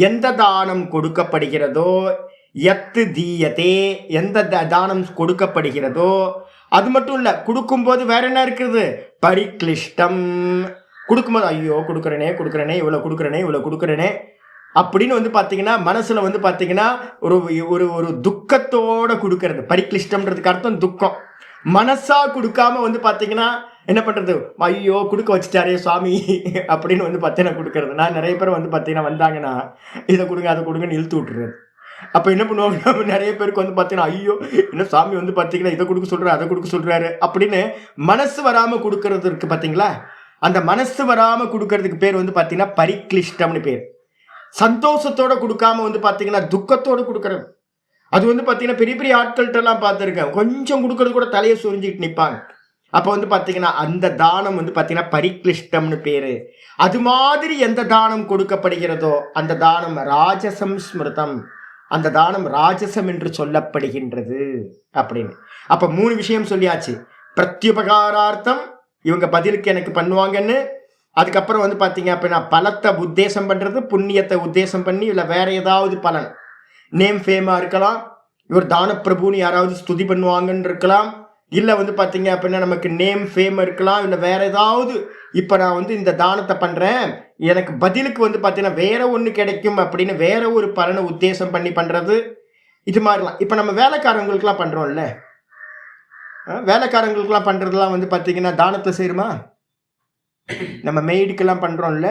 எந்த தானம் கொடுக்கப்படுகிறதோ, எத்து தீயதே எந்த தானம் கொடுக்கப்படுகிறதோ, அது மட்டும் இல்லை கொடுக்கும்போது வேற என்ன இருக்குது? பரிக்ளிஷ்டம். கொடுக்கும்போது ஐயோ கொடுக்குறேனே இவ்வளோ கொடுக்குறேனே அப்படின்னு வந்து பார்த்தீங்கன்னா மனசில் வந்து பார்த்தீங்கன்னா ஒரு ஒரு ஒரு துக்கத்தோடு கொடுக்கறது. பரிக்ளிஷ்டம்ன்றதுக்கு அர்த்தம் துக்கம். மனசா கொடுக்காம வந்து பார்த்தீங்கன்னா என்ன பண்ணுறது? ஐயோ கொடுக்க வச்சுட்டாரே சுவாமி அப்படின்னு வந்து பார்த்தீங்கன்னா கொடுக்கறது. நான் நிறைய பேர் வந்து பார்த்தீங்கன்னா வந்தாங்கன்னா இதை கொடுங்க அதை கொடுங்கன்னு இழுத்து விட்டுறது. அப்போ என்ன பண்ணுவாங்க, நிறைய பேருக்கு வந்து பார்த்தீங்கன்னா ஐயோ என்ன சாமி வந்து பார்த்தீங்கன்னா இதை கொடுக்க சொல்கிறாரு அதை கொடுக்க சொல்கிறாரு அப்படின்னு மனசு வராமல் கொடுக்கறது இருக்குது பார்த்தீங்களா? அந்த மனசு வராமல் கொடுக்கறதுக்கு பேர் வந்து பார்த்தீங்கன்னா பரிக்ளிஷ்டம்னு பேர். சந்தோஷத்தோடு கொடுக்காம வந்து பார்த்தீங்கன்னா துக்கத்தோடு கொடுக்கறது. அது வந்து பார்த்தீங்கன்னா பெரிய பெரிய ஆட்கள்கிட்டலாம் பார்த்துருக்கேன், கொஞ்சம் கொடுக்கறது கூட தலையை சொரிஞ்சிட்டு நிற்பாங்க. அப்போ வந்து பார்த்தீங்கன்னா அந்த தானம் வந்து பார்த்தீங்கன்னா பரிக்ளிஷ்டம்னு பேர். அது மாதிரி எந்த தானம் கொடுக்கப்படுகிறதோ அந்த தானம் ராஜசம் ஸ்மிருதம், அந்த தானம் ராஜசம் என்று சொல்லப்படுகின்றது அப்படின்னு. அப்போ 3 விஷயம் சொல்லியாச்சு. பிரத்யுபகாரார்த்தம் இவங்க பதிலுக்கு எனக்கு பண்ணுவாங்கன்னு, அதுக்கப்புறம் வந்து பார்த்தீங்க அப்படின்னா பலத்தை உத்தேசம் பண்ணுறது, புண்ணியத்தை உத்தேசம் பண்ணி இல்லை வேற ஏதாவது பலன், நேம் ஃபேமாக இருக்கலாம், இவர் தான பிரபுன்னு யாராவது ஸ்துதி பண்ணுவாங்கன்னு இருக்கலாம், இல்லை வந்து பார்த்தீங்க அப்படின்னா நமக்கு நேம் ஃபேம் இருக்கலாம், இல்லை வேற ஏதாவது இப்போ நான் வந்து இந்த தானத்தை பண்ணுறேன் எனக்கு பதிலுக்கு வந்து பார்த்தீங்கன்னா வேற ஒன்று கிடைக்கும் அப்படின்னு வேற ஒரு பலனை உத்தேசம் பண்ணி பண்ணுறது, இது மாதிரிலாம். இப்போ நம்ம வேலைக்காரங்களுக்கெல்லாம் பண்ணுறோம்ல, வேலைக்காரங்களுக்கெல்லாம் பண்ணுறதுலாம் வந்து பார்த்தீங்கன்னா தானத்தை சேருமா? நம்ம மெய்டுக்கெல்லாம் பண்ணுறோம்ல,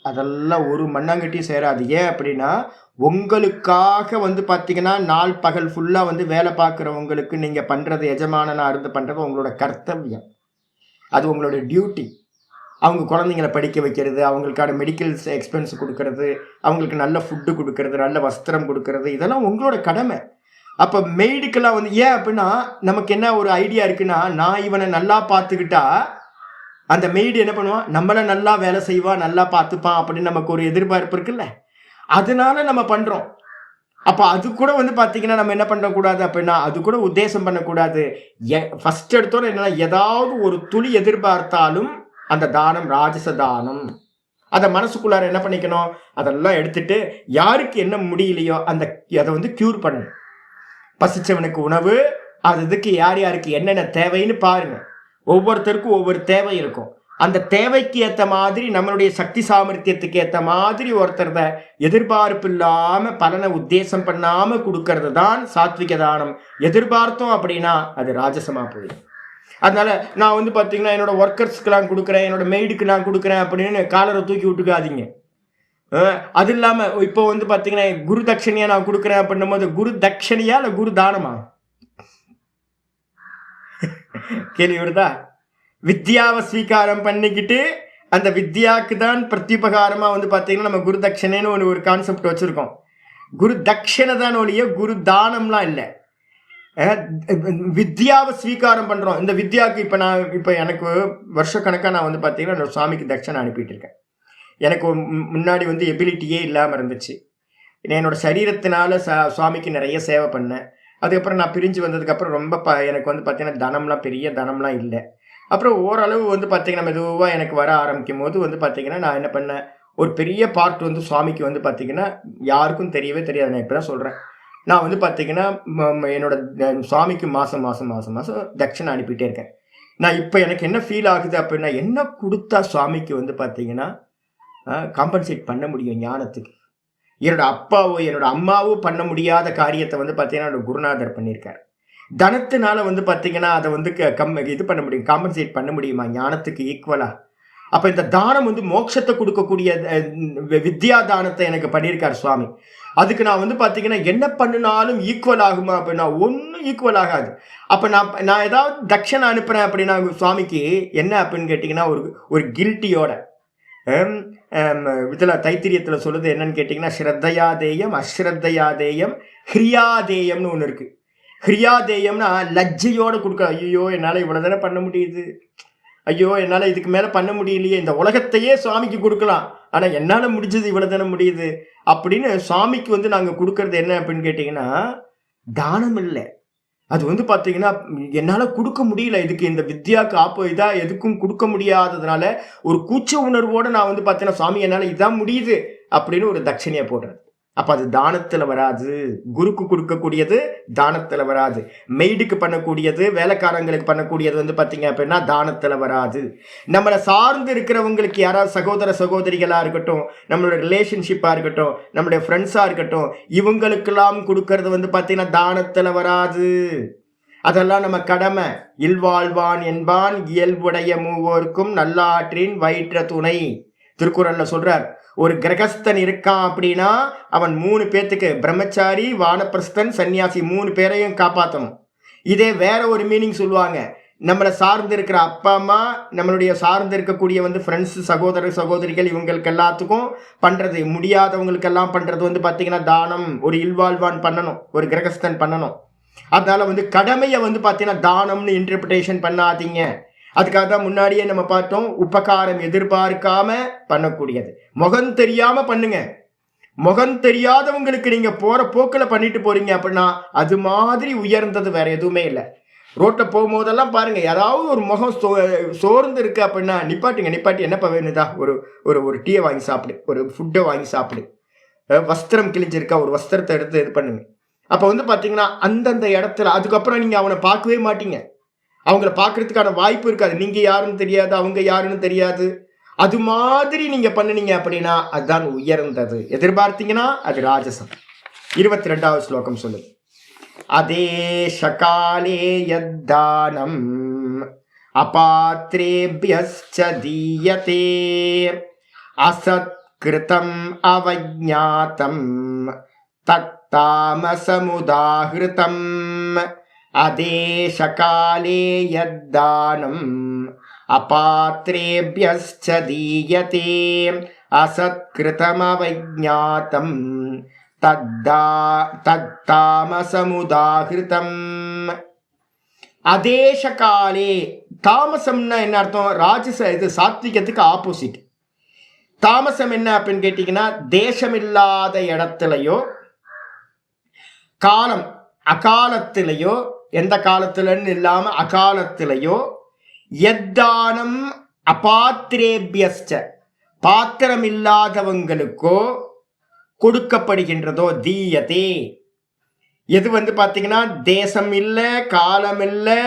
அதெல்லாம் ஒரு மண்ணாங்கட்டியும் சேராது. ஏன் அப்படின்னா உங்களுக்காக வந்து பார்த்தீங்கன்னா நாள் பகல் ஃபுல்லாக வந்து வேலை பார்க்குறவங்களுக்கு நீங்கள் பண்ணுறது, எஜமானனாக இருந்து பண்ணுறது உங்களோட கர்த்தவியம், அது உங்களோட டியூட்டி. அவங்க குழந்தைங்களை படிக்க வைக்கிறது, அவங்களுக்கான மெடிக்கல் எக்ஸ்பென்ஸ் கொடுக்கறது, அவங்களுக்கு நல்ல ஃபுட்டு கொடுக்கறது, நல்ல வஸ்திரம் கொடுக்கறது, இதெல்லாம் உங்களோட கடமை. அப்போ மெய்டுக்கெல்லாம் வந்து ஏன் அப்படின்னா நமக்கு என்ன ஒரு ஐடியா இருக்குன்னா, நான் இவனை நல்லா பார்த்துக்கிட்டா அந்த மெய்டு என்ன பண்ணுவான், நம்மளை நல்லா வேலை செய்வான், நல்லா பார்த்துப்பான் அப்படின்னு நமக்கு ஒரு எதிர்பார்ப்பு இருக்குல்ல, அதனால நம்ம பண்ணுறோம். அப்போ அது கூட வந்து பார்த்தீங்கன்னா நம்ம என்ன பண்ணக்கூடாது அப்படின்னா அது கூட உத்தேசம் பண்ணக்கூடாது. ஃபஸ்ட் எடுத்தோட என்னன்னா ஏதாவது ஒரு துளி எதிர்பார்த்தாலும் அந்த தானம் ராஜச தானம். அதை மனசுக்குள்ளார என்ன பண்ணிக்கணும், அதெல்லாம் எடுத்துட்டு யாருக்கு என்ன முடியலையோ அதை வந்து க்யூர் பண்ணணும். பசிச்சவனுக்கு உணவு, அது இதுக்கு யார் யாருக்கு என்னென்ன தேவைன்னு பாருங்க. ஒவ்வொருத்தருக்கும் ஒவ்வொரு தேவை இருக்கும். அந்த தேவைக்கு ஏற்ற மாதிரி நம்மளுடைய சக்தி சாமர்த்தியத்துக்கு ஏற்ற மாதிரி ஒருத்தரத எதிர்பார்ப்பு இல்லாம பலனை உத்தேசம் பண்ணாம கொடுக்கறது தான் சாத்விக தானம். எதிர்பார்த்தோம் அப்படின்னா அது ராஜசமா போயிடும். அதனால நான் வந்து பார்த்தீங்கன்னா என்னோட ஒர்க்கர்ஸ்க்கு நான் கொடுக்குறேன், என்னோட மெய்டுக்கு நான் கொடுக்குறேன் அப்படின்னு காலரை தூக்கி விட்டுக்காதீங்க. அது இல்லாமல் இப்போ வந்து பார்த்தீங்கன்னா குரு தட்சணையா நான் கொடுக்குறேன் அப்படின்னும் போது குரு தட்சணையா இல்லை குரு தானமா? கேள்வி வருதா? வித்யாவை ஸ்வீகாரம் பண்ணிக்கிட்டு அந்த வித்யாவுக்கு தான் பிரத்யுபகாரமாக வந்து பார்த்தீங்கன்னா நம்ம குரு தட்சணைன்னு ஒரு கான்செப்ட் வச்சுருக்கோம். குரு தட்சணை தான் ஒழிய குரு தானம்லாம் இல்லை. வித்யாவை ஸ்வீகாரம் பண்ணுறோம். இந்த வித்யாவுக்கு இப்போ எனக்கு வருஷக்கணக்காக நான் வந்து பார்த்தீங்கன்னா என்னோட சுவாமிக்கு தட்சணை அனுப்பிட்டு இருக்கேன். எனக்கு முன்னாடி வந்து எபிலிட்டியே இல்லாமல் இருந்துச்சு. என்னோட சரீரத்தினால சுவாமிக்கு நிறைய சேவை பண்ணேன். அதுக்கப்புறம் நான் பிரிஞ்சு வந்ததுக்கப்புறம் ரொம்ப எனக்கு வந்து பார்த்தீங்கன்னா தனம்லாம் பெரிய தனம்லாம் இல்லை. அப்புறம் ஓரளவு வந்து பார்த்தீங்கன்னா மெதுவாக எனக்கு வர ஆரம்பிக்கும் போது வந்து பார்த்தீங்கன்னா நான் என்ன பண்ணேன், ஒரு பெரிய பார்ட் வந்து சுவாமிக்கு வந்து பார்த்தீங்கன்னா யாருக்கும் தெரியவே தெரியாது. நான் இப்போ தான் சொல்கிறேன். நான் வந்து பார்த்தீங்கன்னா என்னோட சுவாமிக்கு மாதம் தட்சணை அனுப்பிட்டே இருக்கேன். நான் இப்போ எனக்கு என்ன ஃபீல் ஆகுது அப்படின்னா, என்ன கொடுத்தா சுவாமிக்கு வந்து பார்த்தீங்கன்னா காம்பன்சேட் பண்ண முடியும் ஞானத்துக்கு. என்னோட அப்பாவோ என்னோட அம்மாவோ பண்ண முடியாத காரியத்தை வந்து பார்த்தீங்கன்னா என்னோட குருநாதர் பண்ணியிருக்காரு. தனத்தினால வந்து பார்த்தீங்கன்னா அதை வந்து இது பண்ண முடியும், காம்பன்சேட் பண்ண முடியுமா ஞானத்துக்கு ஈக்குவலா? அப்போ இந்த தானம் வந்து மோட்சத்தை கொடுக்கக்கூடிய வித்யா தானத்தை எனக்கு பண்ணியிருக்காரு சுவாமி. அதுக்கு நான் வந்து பார்த்தீங்கன்னா என்ன பண்ணினாலும் ஈக்குவல் ஆகுமா அப்படின்னா ஒன்றும் ஈக்குவல் ஆகாது. அப்போ நான் ஏதாவது தட்சணை அனுப்புகிறேன் அப்படின்னா சுவாமிக்கு என்ன அப்படின்னு கேட்டிங்கன்னா ஒரு கில்ட்டியோட இதில் தைத்திரியத்தில் சொல்லுது என்னன்னு கேட்டிங்கன்னா ஸ்ரத்தையாதேயம் அஸ்ரத்தையாதேயம் ஹிரியாதேயம்னு ஒன்று இருக்குது. ஹிரியாதேயம்னா லஜ்ஜையோடு கொடுக்க, ஐயோ என்னால் இவ்வளோ தானே பண்ண முடியுது, ஐயோ என்னால் இதுக்கு மேலே பண்ண முடியலையே, இந்த உலகத்தையே சுவாமிக்கு கொடுக்கலாம் ஆனால் என்னால் முடிஞ்சது இவ்வளோ தானே முடியுது அப்படின்னு சுவாமிக்கு வந்து நாங்கள் கொடுக்கறது என்ன அப்படின்னு கேட்டிங்கன்னா தானம் இல்லை. அது வந்து பார்த்தீங்கன்னா என்னால் கொடுக்க முடியல, இதுக்கு இந்த வித்யாவுக்கு இதாக எதுக்கும் கொடுக்க முடியாததுனால ஒரு கூச்ச உணர்வோடு நான் வந்து பார்த்தீங்கன்னா சுவாமி என்னால் இதான் முடியுது அப்படின்னு ஒரு தட்சணையை போடுறது. அப்போ அது தானத்தில் வராது. குருக்கு கொடுக்கக்கூடியது தானத்தில் வராது. மெய்டுக்கு பண்ணக்கூடியது, வேலைக்காரங்களுக்கு பண்ணக்கூடியது வந்து பார்த்தீங்க அப்படின்னா தானத்தில் வராது. நம்மளை சார்ந்து இருக்கிறவங்களுக்கு யாராவது சகோதர சகோதரிகளாக இருக்கட்டும், நம்மளோட ரிலேஷன்ஷிப்பாக இருக்கட்டும், நம்மளுடைய ஃப்ரெண்ட்ஸாக இருக்கட்டும், இவங்களுக்கெல்லாம் கொடுக்கறது வந்து பார்த்தீங்கன்னா தானத்தில் வராது. அதெல்லாம் நம்ம கடமை. இல்வாழ்வான் என்பான் இயல்புடைய மூவோருக்கும் நல்லாற்றின் வயிற்ற துணை திருக்குறள்ல சொல்றார். ஒரு கிரகஸ்தன் இருக்கான் அப்படின்னா அவன் 3 பேர்த்துக்கு, பிரம்மச்சாரி, வானப்பிரஸ்தன், சன்னியாசி 3 பேரையும் காப்பாற்றணும். இதே வேற ஒரு மீனிங் சொல்லுவாங்க. நம்மளை சார்ந்து இருக்கிற அப்பா அம்மா, நம்மளுடைய சார்ந்து இருக்கக்கூடிய வந்து ஃப்ரெண்ட்ஸ், சகோதர சகோதரிகள், இவங்களுக்கு எல்லாத்துக்கும் பண்ணுறது, முடியாதவங்களுக்கெல்லாம் பண்ணுறது வந்து பார்த்தீங்கன்னா தானம். ஒரு இல்வாழ்வான் பண்ணணும், ஒரு கிரகஸ்தன் பண்ணணும். அதனால வந்து கடமையை வந்து பார்த்தீங்கன்னா தானம்னு இன்டர்பிரிட்டேஷன் பண்ணாதீங்க. அதுக்காக தான் முன்னாடியே நம்ம பார்த்தோம், உபகாரம் எதிர்பார்க்காம பண்ணக்கூடியது. முகம் தெரியாம பண்ணுங்க. முகம் தெரியாதவங்களுக்கு நீங்க போற போக்கில் பண்ணிட்டு போறீங்க அப்படின்னா அது மாதிரி உயர்ந்தது வேற எதுவுமே இல்லை. ரோட்டில் போகும்போதெல்லாம் பாருங்க, ஏதாவது ஒரு முகம் சோர்ந்து இருக்கு அப்படின்னா நிப்பாட்டி என்னப்பா வேணுதா, ஒரு டீயை வாங்கி சாப்பிடு, ஒரு ஃபுட்டை வாங்கி சாப்பிடு. வஸ்திரம் கிழிஞ்சிருக்கா, ஒரு வஸ்திரத்தை எடுத்து இது பண்ணுங்க. அப்போ வந்து பார்த்தீங்கன்னா அந்தந்த இடத்துல அதுக்கப்புறம் நீங்கள் அவனை பார்க்கவே மாட்டீங்க. அவங்கள பார்க்கறதுக்கான வாய்ப்பு இருக்காது. நீங்கள் யாருன்னு தெரியாது, அவங்க யாருன்னு தெரியாது. அது மாதிரி நீங்கள் பண்ணினீங்க அப்படின்னா அதுதான் உயர்ந்தது. எதிர்பார்த்தீங்கன்னா அது ராஜசம். 22வது ஸ்லோகம் சொல்லுது. அதே ஷகாலே யத்தானம் அபாத்ரேப்யஸ்ச தீயதே அசத்கிருதம் அவஞாதம் தத்தாமசமுதாஹிருதம். அதேஷகாலே யத்தானம் அபாத்ரேப்யஸ்ச தீயதே அசத்கிருதமவஞாதம் தத்தாமசமுதாஹிருதம். அதேஷகாலே, தாமசம்னா என்ன அர்த்தம்? ராஜச, இது சாத்விகத்துக்கு ஆப்போசிட். தாமசம் என்ன அப்படின்னு கேட்டீங்கன்னா தேசமில்லாத இடத்துலையோ, காலம் அகாலத்திலேயோ, எந்த காலத்துலன்னு இல்லாம அகாலத்திலேயோ, எத்தானம் அபாத்திரேபியஸ்ச, பாத்திரம் இல்லாதவங்களுக்கோ கொடுக்கப்படுகின்றதோ தீயதே. எது வந்து பார்த்தீங்கன்னா தேசம் இல்லை, காலம் இல்லை,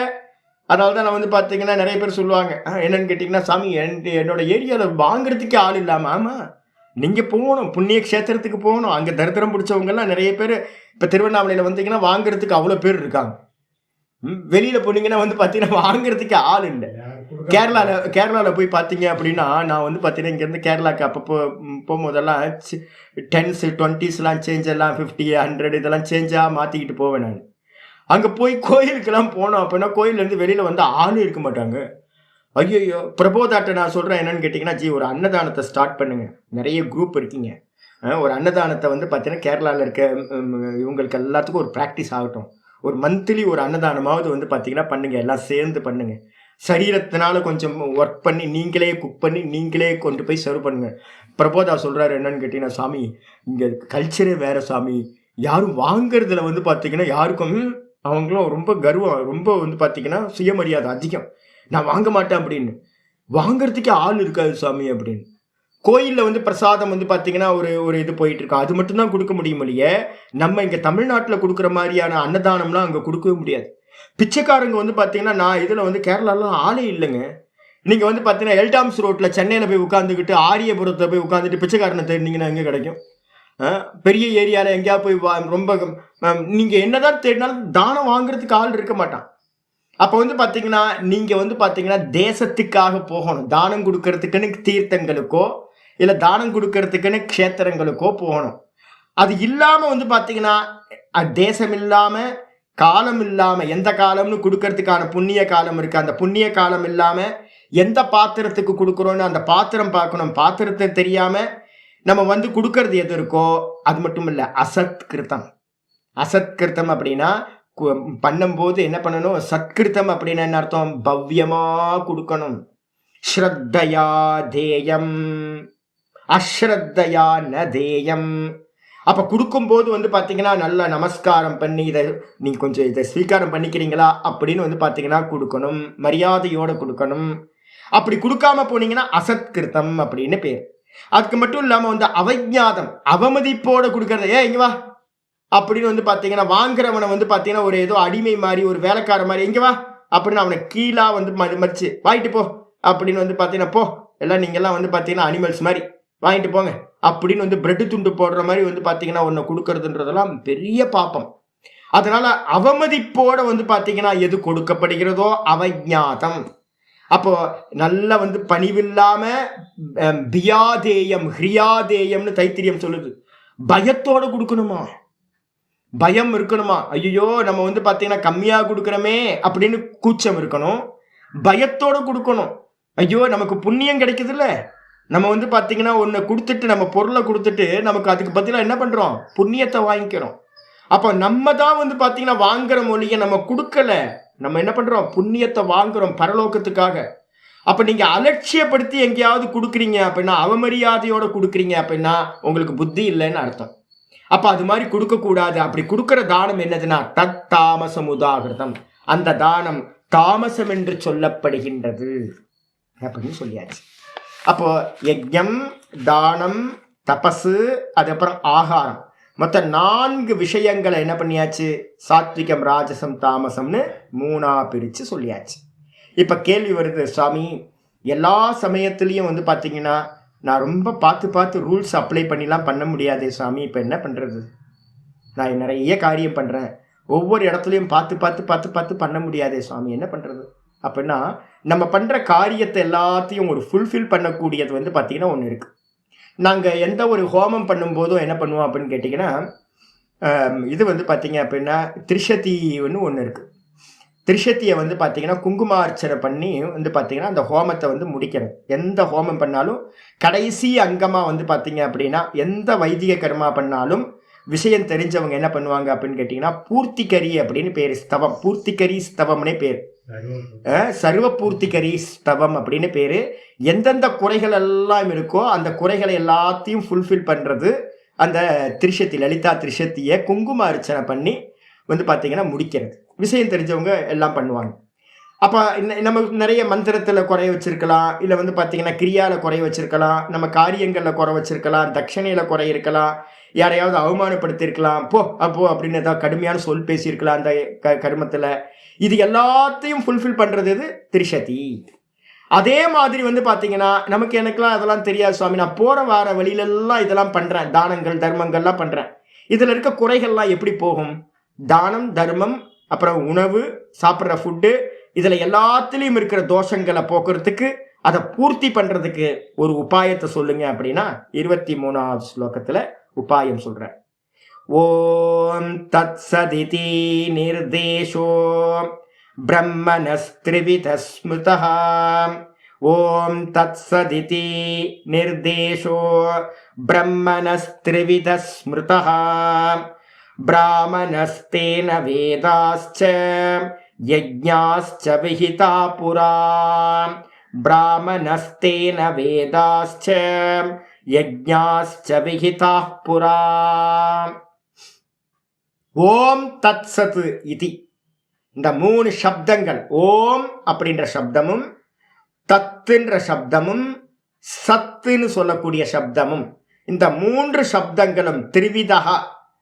அதனால தான் நான் வந்து பார்த்தீங்கன்னா நிறைய பேர் சொல்லுவாங்க என்னன்னு கேட்டிங்கன்னா, சாமி என்னோட ஏரியாவில் வாங்குறதுக்கே ஆள் இல்லாமல். ஆமாம், நீங்கள் போகணும், புண்ணிய க்ஷேத்திரத்துக்கு போகணும். அங்கே தரித்திரம் பிடிச்சவங்கெல்லாம் நிறைய பேர் இப்போ திருவண்ணாமலையில் வந்தீங்கன்னா வாங்குறதுக்கு அவ்வளோ பேர் இருக்காங்க. வெளியில் போனீங்கன்னா வந்து பார்த்தீங்கன்னா வாங்குறதுக்கு ஆள் இல்லை. கேரளாவில் போய் பார்த்தீங்க அப்படின்னா, நான் வந்து பார்த்தீங்கன்னா இங்கேருந்து கேரளாவுக்கு அப்பப்போ போகும்போதெல்லாம் 10s 20sலாம் சேஞ்ச் எல்லாம் 50 100 இதெல்லாம் சேஞ்சாக மாற்றிக்கிட்டு போவேன் நான். அங்கே போய் கோயிலுக்கெல்லாம் போனோம் அப்படின்னா கோயிலேருந்து வெளியில் வந்து ஆள் இருக்க மாட்டாங்க. ஐயோ, பிரபோதாட்ட நான் சொல்கிறேன் என்னன்னு கேட்டிங்கன்னா, ஒரு அன்னதானத்தை ஸ்டார்ட் பண்ணுங்க. நிறைய குரூப் இருக்கீங்க. ஒரு அன்னதானத்தை வந்து பார்த்தீங்கன்னா கேரளாவில் இருக்க இவங்களுக்கு எல்லாத்துக்கும் ஒரு ப்ராக்டிஸ் ஆகட்டும். ஒரு மந்த்லி ஒரு அன்னதானமாவது வந்து பார்த்தீங்கன்னா பண்ணுங்க, எல்லாம் சேர்ந்து பண்ணுங்க. சரீரத்தினால கொஞ்சம் ஒர்க் பண்ணி நீங்களே குக் பண்ணி நீங்களே கொண்டு போய் சர்வ் பண்ணுங்க. பிரபோதா சொல்கிறாரு என்னன்னு கேட்டிங்கன்னா, சாமி இங்கே கல்ச்சரே வேறு சாமி, யாரும் வாங்கிறதுல வந்து பார்த்தீங்கன்னா யாருக்கும் அவங்களும் ரொம்ப கர்வம், ரொம்ப வந்து பார்த்தீங்கன்னா சுயமரியாதை அதிகம். நான் வாங்க மாட்டேன் அப்படின்னு. வாங்கிறதுக்கே ஆள் இருக்காது சாமி அப்படின்னு. கோயிலில் வந்து பிரசாதம் வந்து பார்த்தீங்கன்னா ஒரு இது போயிட்டு இருக்கோம், அது மட்டும்தான் கொடுக்க முடியும் இல்லையே. நம்ம இங்கே தமிழ்நாட்டில் கொடுக்குற மாதிரியான அன்னதானம்லாம் அங்கே கொடுக்கவே முடியாது. பிச்சைக்காரங்க வந்து பார்த்தீங்கன்னா, நான் இதில் வந்து கேரளாலாம் ஆளே இல்லைங்க. நீங்கள் வந்து பார்த்தீங்கன்னா எல்டாம்ஸ் ரோட்டில் சென்னையில் போய் உட்காந்துக்கிட்டு ஆரியபுரத்தில் போய் உட்காந்துட்டு பிச்சைக்காரனை தேடினீங்கன்னா எங்கே கிடைக்கும்? பெரிய ஏரியாவில் எங்கேயா போய் ரொம்ப நீங்கள் என்னதான் தேடினாலும் தானம் வாங்குறதுக்கு ஆள் இருக்க மாட்டான். அப்போ வந்து பார்த்தீங்கன்னா நீங்கள் வந்து பார்த்தீங்கன்னா தேசத்துக்காக போகணும். தானம் கொடுக்கறதுக்குன்னு தீர்த்தங்களுக்கோ இல்லை தானம் கொடுக்கறதுக்குன்னு க்ஷேத்திரங்களுக்கோ போகணும். அது இல்லாமல் வந்து பார்த்தீங்கன்னா தேசம் இல்லாமல் காலம் இல்லாமல் எந்த காலம்னு கொடுக்கறதுக்கான புண்ணிய காலம் இருக்குது. அந்த புண்ணிய காலம் இல்லாமல் எந்த பாத்திரத்துக்கு கொடுக்குறோன்னு அந்த பாத்திரம் பார்க்கணும். பாத்திரத்தை தெரியாமல் நம்ம வந்து கொடுக்கறது எது இருக்கோ அது மட்டும் இல்லை, அசத்கிருத்தம். அசத்கிருத்தம் அப்படின்னா பண்ணும்போது என்ன பண்ணணும்? சத்கிருத்தம் அப்படின்னு என்ன அர்த்தம்? பவ்யமா கொடுக்கணும். ஸ்ரத்தையா தேயம், அஸ்ரத்தையா ந தேயம். அப்போ கொடுக்கும்போது வந்து பார்த்தீங்கன்னா நல்லா நமஸ்காரம் பண்ணி இதை நீங்கள் கொஞ்சம் இதை ஸ்வீகாரம் பண்ணிக்கிறீங்களா அப்படின்னு வந்து பார்த்தீங்கன்னா கொடுக்கணும், மரியாதையோடு கொடுக்கணும். அப்படி கொடுக்காம போனீங்கன்னா அசத்கிருத்தம் அப்படின்னு பேர். அதுக்கு மட்டும் இல்லாமல் வந்து அவஜ்ஞாதம், அவமதிப்போடு கொடுக்கறது. இங்கே வா அப்படின்னு வந்து பார்த்தீங்கன்னா வாங்குறவனை வந்து பார்த்தீங்கன்னா ஒரு ஏதோ அடிமை மாதிரி ஒரு வேலைக்கார மாதிரி இங்கே வா அப்படின்னு அவனை கீழா வந்து மறிச்சு வாங்கிட்டு போ அப்படின்னு வந்து பார்த்தீங்கன்னா போ எல்லாம் நீங்கள்லாம் வந்து பார்த்தீங்கன்னா அனிமல்ஸ் மாதிரி வாங்கிட்டு போங்க அப்படின்னு வந்து பிரெட்டு துண்டு போடுற மாதிரி வந்து பார்த்தீங்கன்னா ஒன்று கொடுக்கறதுன்றதெல்லாம் பெரிய பாப்பம். அதனால அவமதிப்போட வந்து பார்த்தீங்கன்னா எது கொடுக்கப்படுகிறதோ அவஜ்ஞாதம். அப்போ நல்லா வந்து பணிவில்லாம பியாதேயம் ஹிரியாதேயம்னு தைத்திரியம் சொல்லுது. பயத்தோட கொடுக்கணுமா, பயம் இருக்கணுமா. ஐயோ நம்ம வந்து பார்த்தீங்கன்னா கம்மியாக கொடுக்குறோமே அப்படின்னு கூச்சம் இருக்கணும். பயத்தோட கொடுக்கணும். ஐயோ நமக்கு புண்ணியம் கிடைக்குதுல்ல, நம்ம வந்து பார்த்தீங்கன்னா ஒன்று கொடுத்துட்டு நம்ம பொருளை கொடுத்துட்டு நமக்கு அதுக்கு பதிலாக என்ன பண்ணுறோம்? புண்ணியத்தை வாங்கிக்கிறோம். அப்போ நம்ம தான் வந்து பார்த்தீங்கன்னா வாங்குற மொழியை நம்ம கொடுக்கல, நம்ம என்ன பண்ணுறோம்? புண்ணியத்தை வாங்குறோம் பரலோகத்துக்காக. அப்போ நீங்கள் அலட்சியப்படுத்தி எங்கேயாவது கொடுக்குறீங்க அப்படின்னா, அவமரியாதையோடு கொடுக்குறீங்க அப்படின்னா உங்களுக்கு புத்தி இல்லைன்னு அர்த்தம். அப்போ அது மாதிரி கொடுக்கக்கூடாது. அப்படி கொடுக்குற தானம் என்னதுன்னா தத் தாமசம் உதாகிருதம். அந்த தானம் தாமசம் என்று சொல்லப்படுகின்றது அப்படின்னு சொல்லியாச்சு. அப்போ யஜ்ஞம், தானம், தபசு, அதுக்கப்புறம் ஆகாரம், மொத்தம் 4 விஷயங்களை என்ன பண்ணியாச்சு? சாத்விகம், ராஜசம், தாமசம்னு 3ஆ பிரித்து சொல்லியாச்சு. இப்போ கேள்வி வருது, சாமி எல்லா சமயத்துலேயும் வந்து பார்த்தீங்கன்னா நான் ரொம்ப பார்த்து ரூல்ஸ் அப்ளை பண்ணிலாம் பண்ண முடியாதே சாமி, இப்போ என்ன பண்ணுறது? நான் நிறைய காரியம் பண்ணுறேன், ஒவ்வொரு இடத்துலையும் பார்த்து பண்ண முடியாதே சாமி, என்ன பண்ணுறது? அப்படின்னா நம்ம பண்ணுற காரியத்தை எல்லாத்தையும் ஒரு ஃபுல்ஃபில் பண்ணக்கூடியது வந்து பார்த்திங்கன்னா ஒன்று இருக்குது. நாங்கள் எந்த ஒரு ஹோமம் பண்ணும்போதும் என்ன பண்ணுவோம் அப்படின்னு கேட்டிங்கன்னா, இது வந்து பார்த்திங்க அப்படின்னா திரிஷதின்னு ஒன்று இருக்குது. திரிஷதியை வந்து பார்த்திங்கன்னா குங்குமார்ச்சனை பண்ணி வந்து பார்த்திங்கன்னா அந்த ஹோமத்தை வந்து முடிக்கிறது. எந்த ஹோமம் பண்ணாலும் கடைசி அங்கமாக வந்து பார்த்திங்க அப்படின்னா எந்த வைதிக கர்மா பண்ணாலும் விஷயம் தெரிஞ்சவங்க என்ன பண்ணுவாங்க அப்படின்னு கேட்டிங்கன்னா பூர்த்திகரி அப்படின்னு பேர். ஸ்தவம், பூர்த்திகரி ஸ்தவம்னே பேர். சர்வ பூர்த்திகரி ஸ்தவம் அப்படின்னு பேர். எந்தெந்த குறைகள் எல்லாம் இருக்கோ அந்த குறைகளை எல்லாத்தையும் ஃபுல்ஃபில் பண்ணுறது அந்த திரிஷதி, லலிதா திரிஷதியை குங்கும அர்ச்சனை பண்ணி வந்து பார்த்திங்கன்னா முடிக்கிறது. விஷயம் தெரிஞ்சவங்க எல்லாம் பண்ணுவாங்க. அப்போ நம்ம நிறைய மந்திரத்தில் குறைய வச்சிருக்கலாம், இல்லை வந்து பார்த்தீங்கன்னா கிரியாவில் குறைய வச்சிருக்கலாம், நம்ம காரியங்களில் குறை வச்சிருக்கலாம், தட்சணையில் குறை இருக்கலாம், யாரையாவது அவமானப்படுத்தியிருக்கலாம், அப்போ அப்படின்னு ஏதாவது கடுமையான சொல் பேசியிருக்கலாம் அந்த கர்மத்தில். இது எல்லாத்தையும் ஃபுல்ஃபில் பண்ணுறது இது திரிசதி. அதே மாதிரி வந்து பார்த்தீங்கன்னா எனக்குலாம் அதெல்லாம் தெரியாது சுவாமி, நான் போகிற வார வழியிலெல்லாம் இதெல்லாம் பண்ணுறேன், தானங்கள் தர்மங்கள்லாம் பண்ணுறேன், இதில் இருக்க குறைகள்லாம் எப்படி போகும்? தானம் தர்மம் அப்புறம் உணவு சாப்பிட்ற ஃபுட்டு இதில் எல்லாத்துலேயும் இருக்கிற தோஷங்களை போக்குறதுக்கு அதை பூர்த்தி பண்ணுறதுக்கு ஒரு உபாயத்தை சொல்லுங்க அப்படின்னா 23வது ஸ்லோகத்தில் உபாயம் சொல்கிறேன். ஓம் தத் சதிதி நிர்தேஷோ பிரம்மணஸ்திரிவித ஸ்மிருதா. ஓம் தத் சதிதி நிர்தேஷோ பிரம்மணஸ்திரிவித ஸ்மிருதா. பிராமணஸ்தேன வேதாஸ்ச யஜ்ஞாஸ்ச விஹிதா புரா. பிராமணஸ்தேன வேதாஸ்ச யஜ்ஞாஸ்ச விஹிதா புரா. ஓம் தத் சத் இதி இந்த 3 சப்தங்கள், ஓம் அப்படின்ற சப்தமும் தத்துன்ற சப்தமும் சத்துன்னு சொல்லக்கூடிய சப்தமும், இந்த 3 சப்தங்களும் திரிவிதா,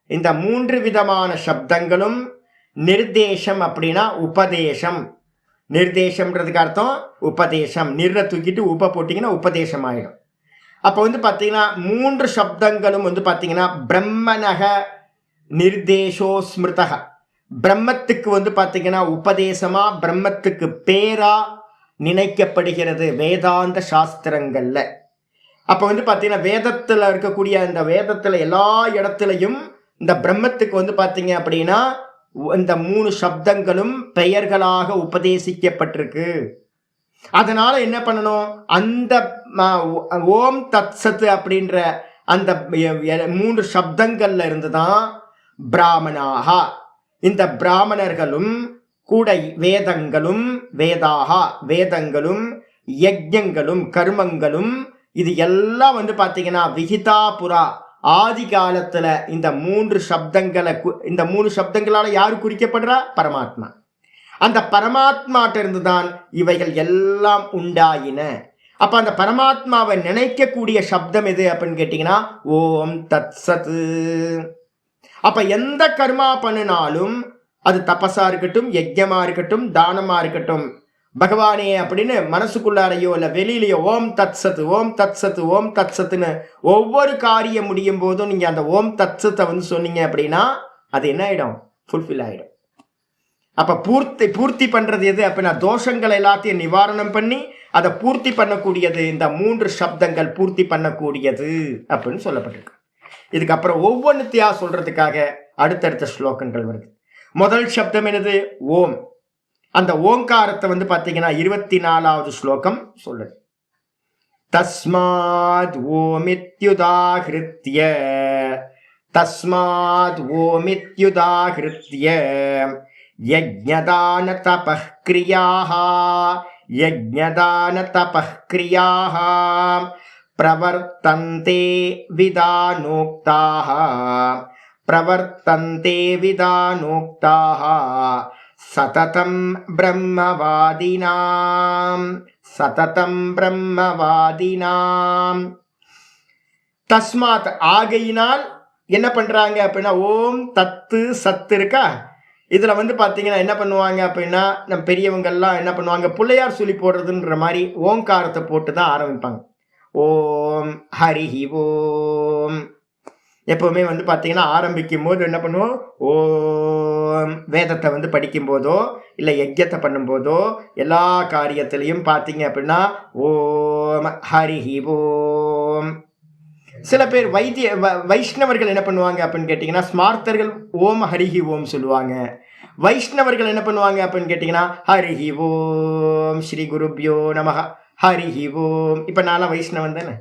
இந்த 3 விதமான சப்தங்களும் நிர்தேசம் அப்படின்னா உபதேசம். நிர்தேசம்ன்றதுக்கு அர்த்தம் உபதேசம். நிற தூக்கிட்டு உப போட்டிங்கன்னா உபதேசம் ஆகிடும். அப்போ வந்து பார்த்தீங்கன்னா 3 சப்தங்களும் வந்து பார்த்தீங்கன்னா பிரம்மனக நிர்தேசோ ஸ்மிருதக, பிரம்மத்துக்கு வந்து பார்த்தீங்கன்னா உபதேசமா, பிரம்மத்துக்கு பேரா நினைக்கப்படுகிறது வேதாந்த சாஸ்திரங்கள்ல. அப்போ வந்து பார்த்தீங்கன்னா வேதத்தில் இருக்கக்கூடிய அந்த வேதத்தில் எல்லா இடத்துலையும் இந்த பிரம்மத்துக்கு வந்து பார்த்தீங்க அப்படின்னா இந்த 3 சப்தங்களும் பெயர்களாக உபதேசிக்கப்பட்டிருக்கு. அதனால என்ன பண்ணணும், அந்த ஓம் தத் சத் அப்படின்ற அந்த 3 சப்தங்கள்ல இருந்துதான் பிராமணாக, இந்த பிராமணர்களும் கூட வேதங்களும் வேதாகா வேதங்களும் யஜ்ஞங்களும் கர்மங்களும் இது எல்லாம் வந்து பார்த்தீங்கன்னா விஹிதா புரா ஆதி காலத்துல இந்த 3 சப்தங்களை, இந்த 3 சப்தங்களால யாரு குறிக்கப்படுறா? பரமாத்மா. அந்த பரமாத்மாட்ட இருந்துதான் இவைகள் எல்லாம் உண்டாயின. அப்ப அந்த பரமாத்மாவை நினைக்கக்கூடிய சப்தம் எது அப்படின்னு கேட்டீங்கன்னா ஓம் தத் சத். அப்ப எந்த கர்மா பண்ணினாலும் அது தபஸா இருக்கட்டும், யஜ்ஞமா இருக்கட்டும், தானமா இருக்கட்டும், பகவானே அப்படின்னு மனசுக்குள்ளாரையோ இல்லை வெளியிலையோ ஓம் தத் சத் ஓம் தத் சத் ஓம் தத் சத்துன்னு ஒவ்வொரு காரியம் முடியும் போதும் நீங்க அந்த ஓம் தத் சத்தை வந்து சொன்னீங்க அப்படின்னா அது என்ன ஆயிடும்? ஃபுல்ஃபில் ஆயிடும். அப்ப பூர்த்தி பண்றது எது அப்படின்னா தோஷங்கள் எல்லாத்தையும் நிவாரணம் பண்ணி அதை பூர்த்தி பண்ணக்கூடியது இந்த 3 சப்தங்கள் பூர்த்தி பண்ணக்கூடியது அப்படின்னு சொல்லப்பட்டிருக்கு. இதுக்கப்புறம் ஒவ்வொன்றுத்தையா சொல்றதுக்காக அடுத்தடுத்த ஸ்லோகங்கள் வருது. முதல் சப்தம் என்னது? ஓம். அந்த ஓங்காரத்தை வந்து பார்த்தீங்கன்னா 24வது ஸ்லோகம் சொல்லுது. தஸ்மாத் ஓமித்யுதாஹிருத்ய, தஸ்மாத் ஓமித்யுதாஹிருத்ய யஜ்ஞதான தபः க்ரியாः, யஜ்ஞதான தபः க்ரியாः பிரவர்த்தந்தே விதானோக்தாः, பிரவர்த்தந்தே விதானோக்தாः சததம் பிரம்மவாதினாம், சததம் பிரம்மவாதினாம். தஸ்மாத் ஆகையினால் என்ன பண்றாங்க அப்படின்னா ஓம் தத்து சத்து இருக்கா, இதுல வந்து பாத்தீங்கன்னா என்ன பண்ணுவாங்க அப்படின்னா நம்ம பெரியவங்கெல்லாம் என்ன பண்ணுவாங்க, பிள்ளையார் சொல்லி போடுறதுன்ற மாதிரி ஓங்காரத்தை போட்டு தான் ஆரம்பிப்பாங்க. ஓம் ஹரிஹி ஓம். எப்பவுமே வந்து பார்த்தீங்கன்னா ஆரம்பிக்கும் போது என்ன பண்ணுவோம், ஓம் வேதத்தை வந்து படிக்கும் போதோ இல்லை யஜ்யத்தை பண்ணும்போதோ எல்லா காரியத்திலையும் பார்த்தீங்க அப்படின்னா ஓம் ஹரிஹி ஓம். சில பேர் வைஷ்ணவர்கள் என்ன பண்ணுவாங்க அப்படின்னு கேட்டிங்கன்னா ஸ்மார்த்தர்கள் ஓம் ஹரிஹி ஓம் சொல்லுவாங்க. வைஷ்ணவர்கள் என்ன பண்ணுவாங்க அப்படின்னு கேட்டிங்கன்னா ஹரிஹி ஓம் ஸ்ரீ குருப்யோ நமஹ ஹரிஹி ஓம். இப்போ நான்லாம் வைஷ்ணவன் தானே,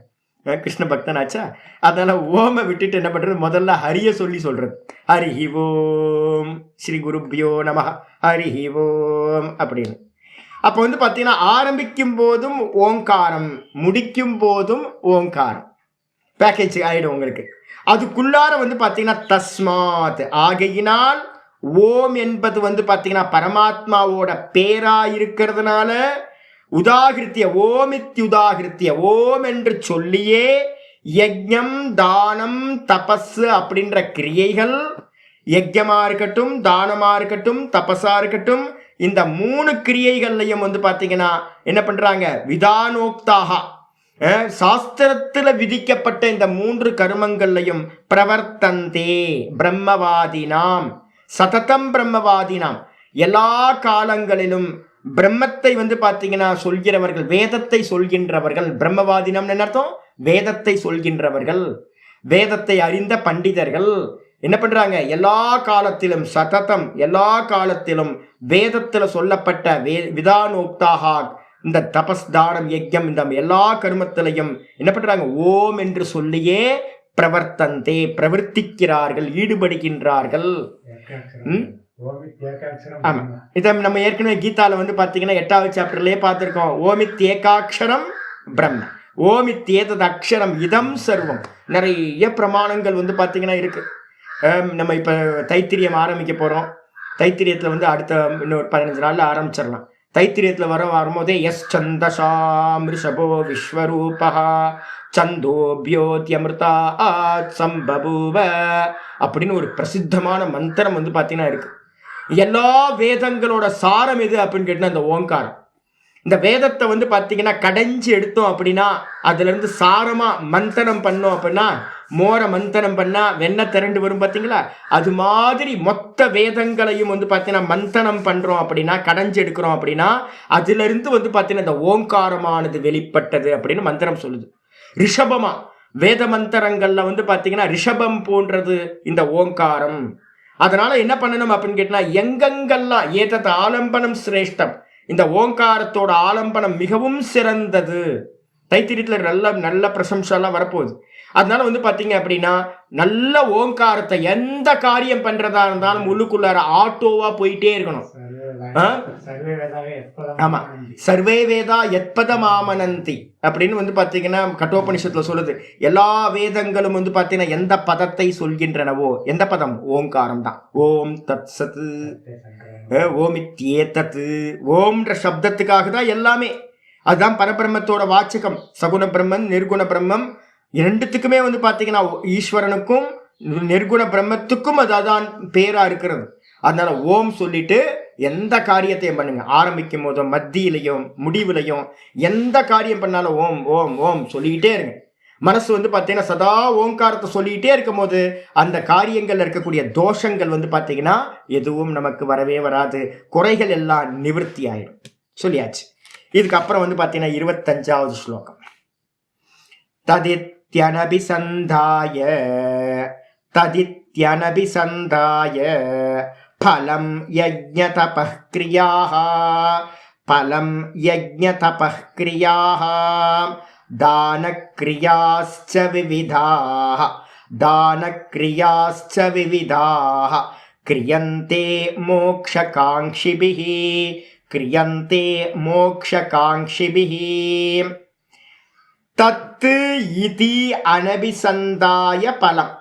கிருஷ்ண பக்தனாச்சா, அதனால ஓமை விட்டுட்டு என்ன பண்றது, முதல்ல ஹரிய சொல்லி சொல்றது. ஹரிஹி ஓம் ஸ்ரீ குருப்யோ நமஹ ஹரிஹி ஓம் அப்படின்னு. அப்போ வந்து பார்த்தீங்கன்னா ஆரம்பிக்கும் போதும் ஓங்காரம், முடிக்கும் போதும் ஓங்காரம், பேக்கேஜ் ஆயிடும் உங்களுக்கு. அதுக்குள்ளார வந்து பார்த்தீங்கன்னா தஸ்மாத் ஆகையினால் ஓம் என்பது வந்து பார்த்தீங்கன்னா பரமாத்மாவோட பேரா இருக்கிறதுனால உதாகிருத்திய ஓமித்யுதாகிருத்திய ஓம் என்று சொல்லியே யஜ்ஞம் தானம் தபஸ் அப்படின்ற கிரியைகள், யஜ்ஞமா இருக்கட்டும், தானமா இருக்கட்டும், தபஸா இருக்கட்டும், இந்த 3 கிரியைகள்லையும் வந்து பார்த்தீங்கன்னா என்ன பண்றாங்க, விதானோக்தாக சாஸ்திரத்தில் விதிக்கப்பட்ட இந்த 3 கர்மங்கள்லையும் பிரவர்த்தந்தே பிரம்மவாதினாம் சததம் பிரம்மவாதினாம், எல்லா காலங்களிலும் பிரம்மத்தை வந்து பார்த்தீங்கன்னா சொல்கிறவர்கள், வேதத்தை சொல்கின்றவர்கள். பிரம்மவாதினம் என்ன அர்த்தம்? வேதத்தை சொல்கின்றவர்கள், வேதத்தை அறிந்த பண்டிதர்கள் என்ன பண்றாங்க, எல்லா காலத்திலும் சததம் எல்லா காலத்திலும் வேதத்துல சொல்லப்பட்ட விதானோக்தாக இந்த தபஸ் தானம் யஜ்யம் இந்த எல்லா கர்மத்திலையும் என்ன பண்றாங்க, ஓம் என்று சொல்லியே பிரவர்த்தந்தே பிரவர்த்திக்கிறார்கள், ஈடுபடுகின்றார்கள். ஆமா, இதை நம்ம ஏற்கனவே கீதால வந்து பாத்தீங்கன்னா 8வது சாப்டர்லயே பார்த்திருக்கோம். ஓமித் ஏகாட்சரம் பிரம்ம, ஓமித் ஏதது அக்ஷரம் இதம் சர்வம். நிறைய பிரமாணங்கள் வந்து பாத்தீங்கன்னா இருக்கு. நம்ம இப்ப தைத்திரியம் ஆரம்பிக்க போறோம். தைத்திரியத்துல வந்து அடுத்த இன்னொரு 15 நாள்ல ஆரம்பிச்சிடலாம். தைத்திரியத்துல வரும்போதே எஸ் சந்தசாம் ரிஷபோ விஸ்வரூபா சந்தோபியோத்யமிருதா சம்பபூவ அப்படின்னு ஒரு பிரசித்தமான மந்திரம் வந்து பாத்தீங்கன்னா இருக்கு. எல்லா வேதங்களோட சாரம் எது அப்படின்னு கேட்டா இந்த ஓங்காரம். இந்த வேதத்தை வந்து பாத்தீங்கன்னா கடைஞ்சி எடுத்தோம் அப்படின்னா அதுல இருந்து சாரமா மந்தனம் பண்ணோம் அப்படின்னா, மோர மந்தனம் பண்ணா வெண்ணெய் திரண்டு வரும் பார்த்தீங்களா, அது மாதிரி மொத்த வேதங்களையும் வந்து பார்த்தீங்கன்னா மந்தனம் பண்றோம் அப்படின்னா, கடைஞ்சி எடுக்கிறோம் அப்படின்னா அதுல இருந்து வந்து பார்த்தீங்கன்னா இந்த ஓங்காரமானது வெளிப்பட்டது அப்படின்னு மந்திரம் சொல்லுது. ரிஷபமா வேத மந்திரங்கள்ல வந்து பார்த்தீங்கன்னா ரிஷபம் போன்றது இந்த ஓங்காரம். அதனால என்ன பண்ணணும் அப்படின்னு கேட்டா, எங்கெங்கெல்லாம் ஏதத் ஆலம்பனம் சிரேஷ்டம், இந்த ஓங்காரத்தோட ஆலம்பனம் மிகவும் சிறந்தது. தைத்திரியத்தில் நல்ல நல்ல பிரசம்செல்லாம் வரப்போகுது. அதனால வந்து பார்த்தீங்க அப்படின்னா நல்ல ஓங்காரத்தை எந்த காரியம் பண்றதா இருந்தாலும் உள்ளுக்குள்ளார ஆட்டோவா போயிட்டே இருக்கணும். ஆமா, சர்வே வேதா எத்பதமாமனந்தி அப்படின்னு வந்து பாத்தீங்கன்னா கட்டோபனிஷத்துல சொல்லுது. எல்லா வேதங்களும் வந்து பாத்தீங்கன்னா எந்த பதத்தை சொல்கின்றனவோ, எந்த பதம், ஓங்காரம் தான். ஓம் தத் சத் ஓமித்யேதத், ஓம்ன்ற சப்தத்துக்காக தான் எல்லாமே. அதுதான் பரபிரம்மத்தோட வாச்சகம். சகுண பிரம்மன் நிர்குண பிரம்மம் இரண்டுத்துக்குமே வந்து பாத்தீங்கன்னா ஈஸ்வரனுக்கும் நிர்குண பிரம்மத்துக்கும் அதான் பேரா இருக்கிறது. அதனால ஓம் சொல்லிட்டு எந்த காரியத்தையும் பண்ணுங்க, ஆரம்பிக்கும் போதும் மத்தியிலையும் முடிவுலையும் எந்த காரியம் பண்ணாலும் ஓம் ஓம் ஓம் சொல்லிக்கிட்டே இருங்க. மனசு வந்து பார்த்தீங்கன்னா சதா ஓங்காரத்தை சொல்லிக்கிட்டே இருக்கும் போது அந்த காரியங்கள்ல இருக்கக்கூடிய தோஷங்கள் வந்து பார்த்தீங்கன்னா எதுவும் நமக்கு வரவே வராது, குறைகள் எல்லாம் நிவர்த்தி ஆயிடும். சொல்லியாச்சு. இதுக்கப்புறம் வந்து பார்த்தீங்கன்னா 25வது ஸ்லோகம். ததித்யனபிசந்தாய ததித்யனபிசந்தாய பலம் யஜ்ஞதபः க்ரியாः பலம் யஜ்ஞதபः க்ரியாः தானக்ரியாஸ்ச விவிதாः தானக்ரியாஸ்ச விவிதாः க்ரியந்தே மோக்ஷகாங்க்ஷிபிः க்ரியந்தே மோக்ஷகாங்க்ஷிபிः. தத்து இதி அனபிசந்தாய பலம்.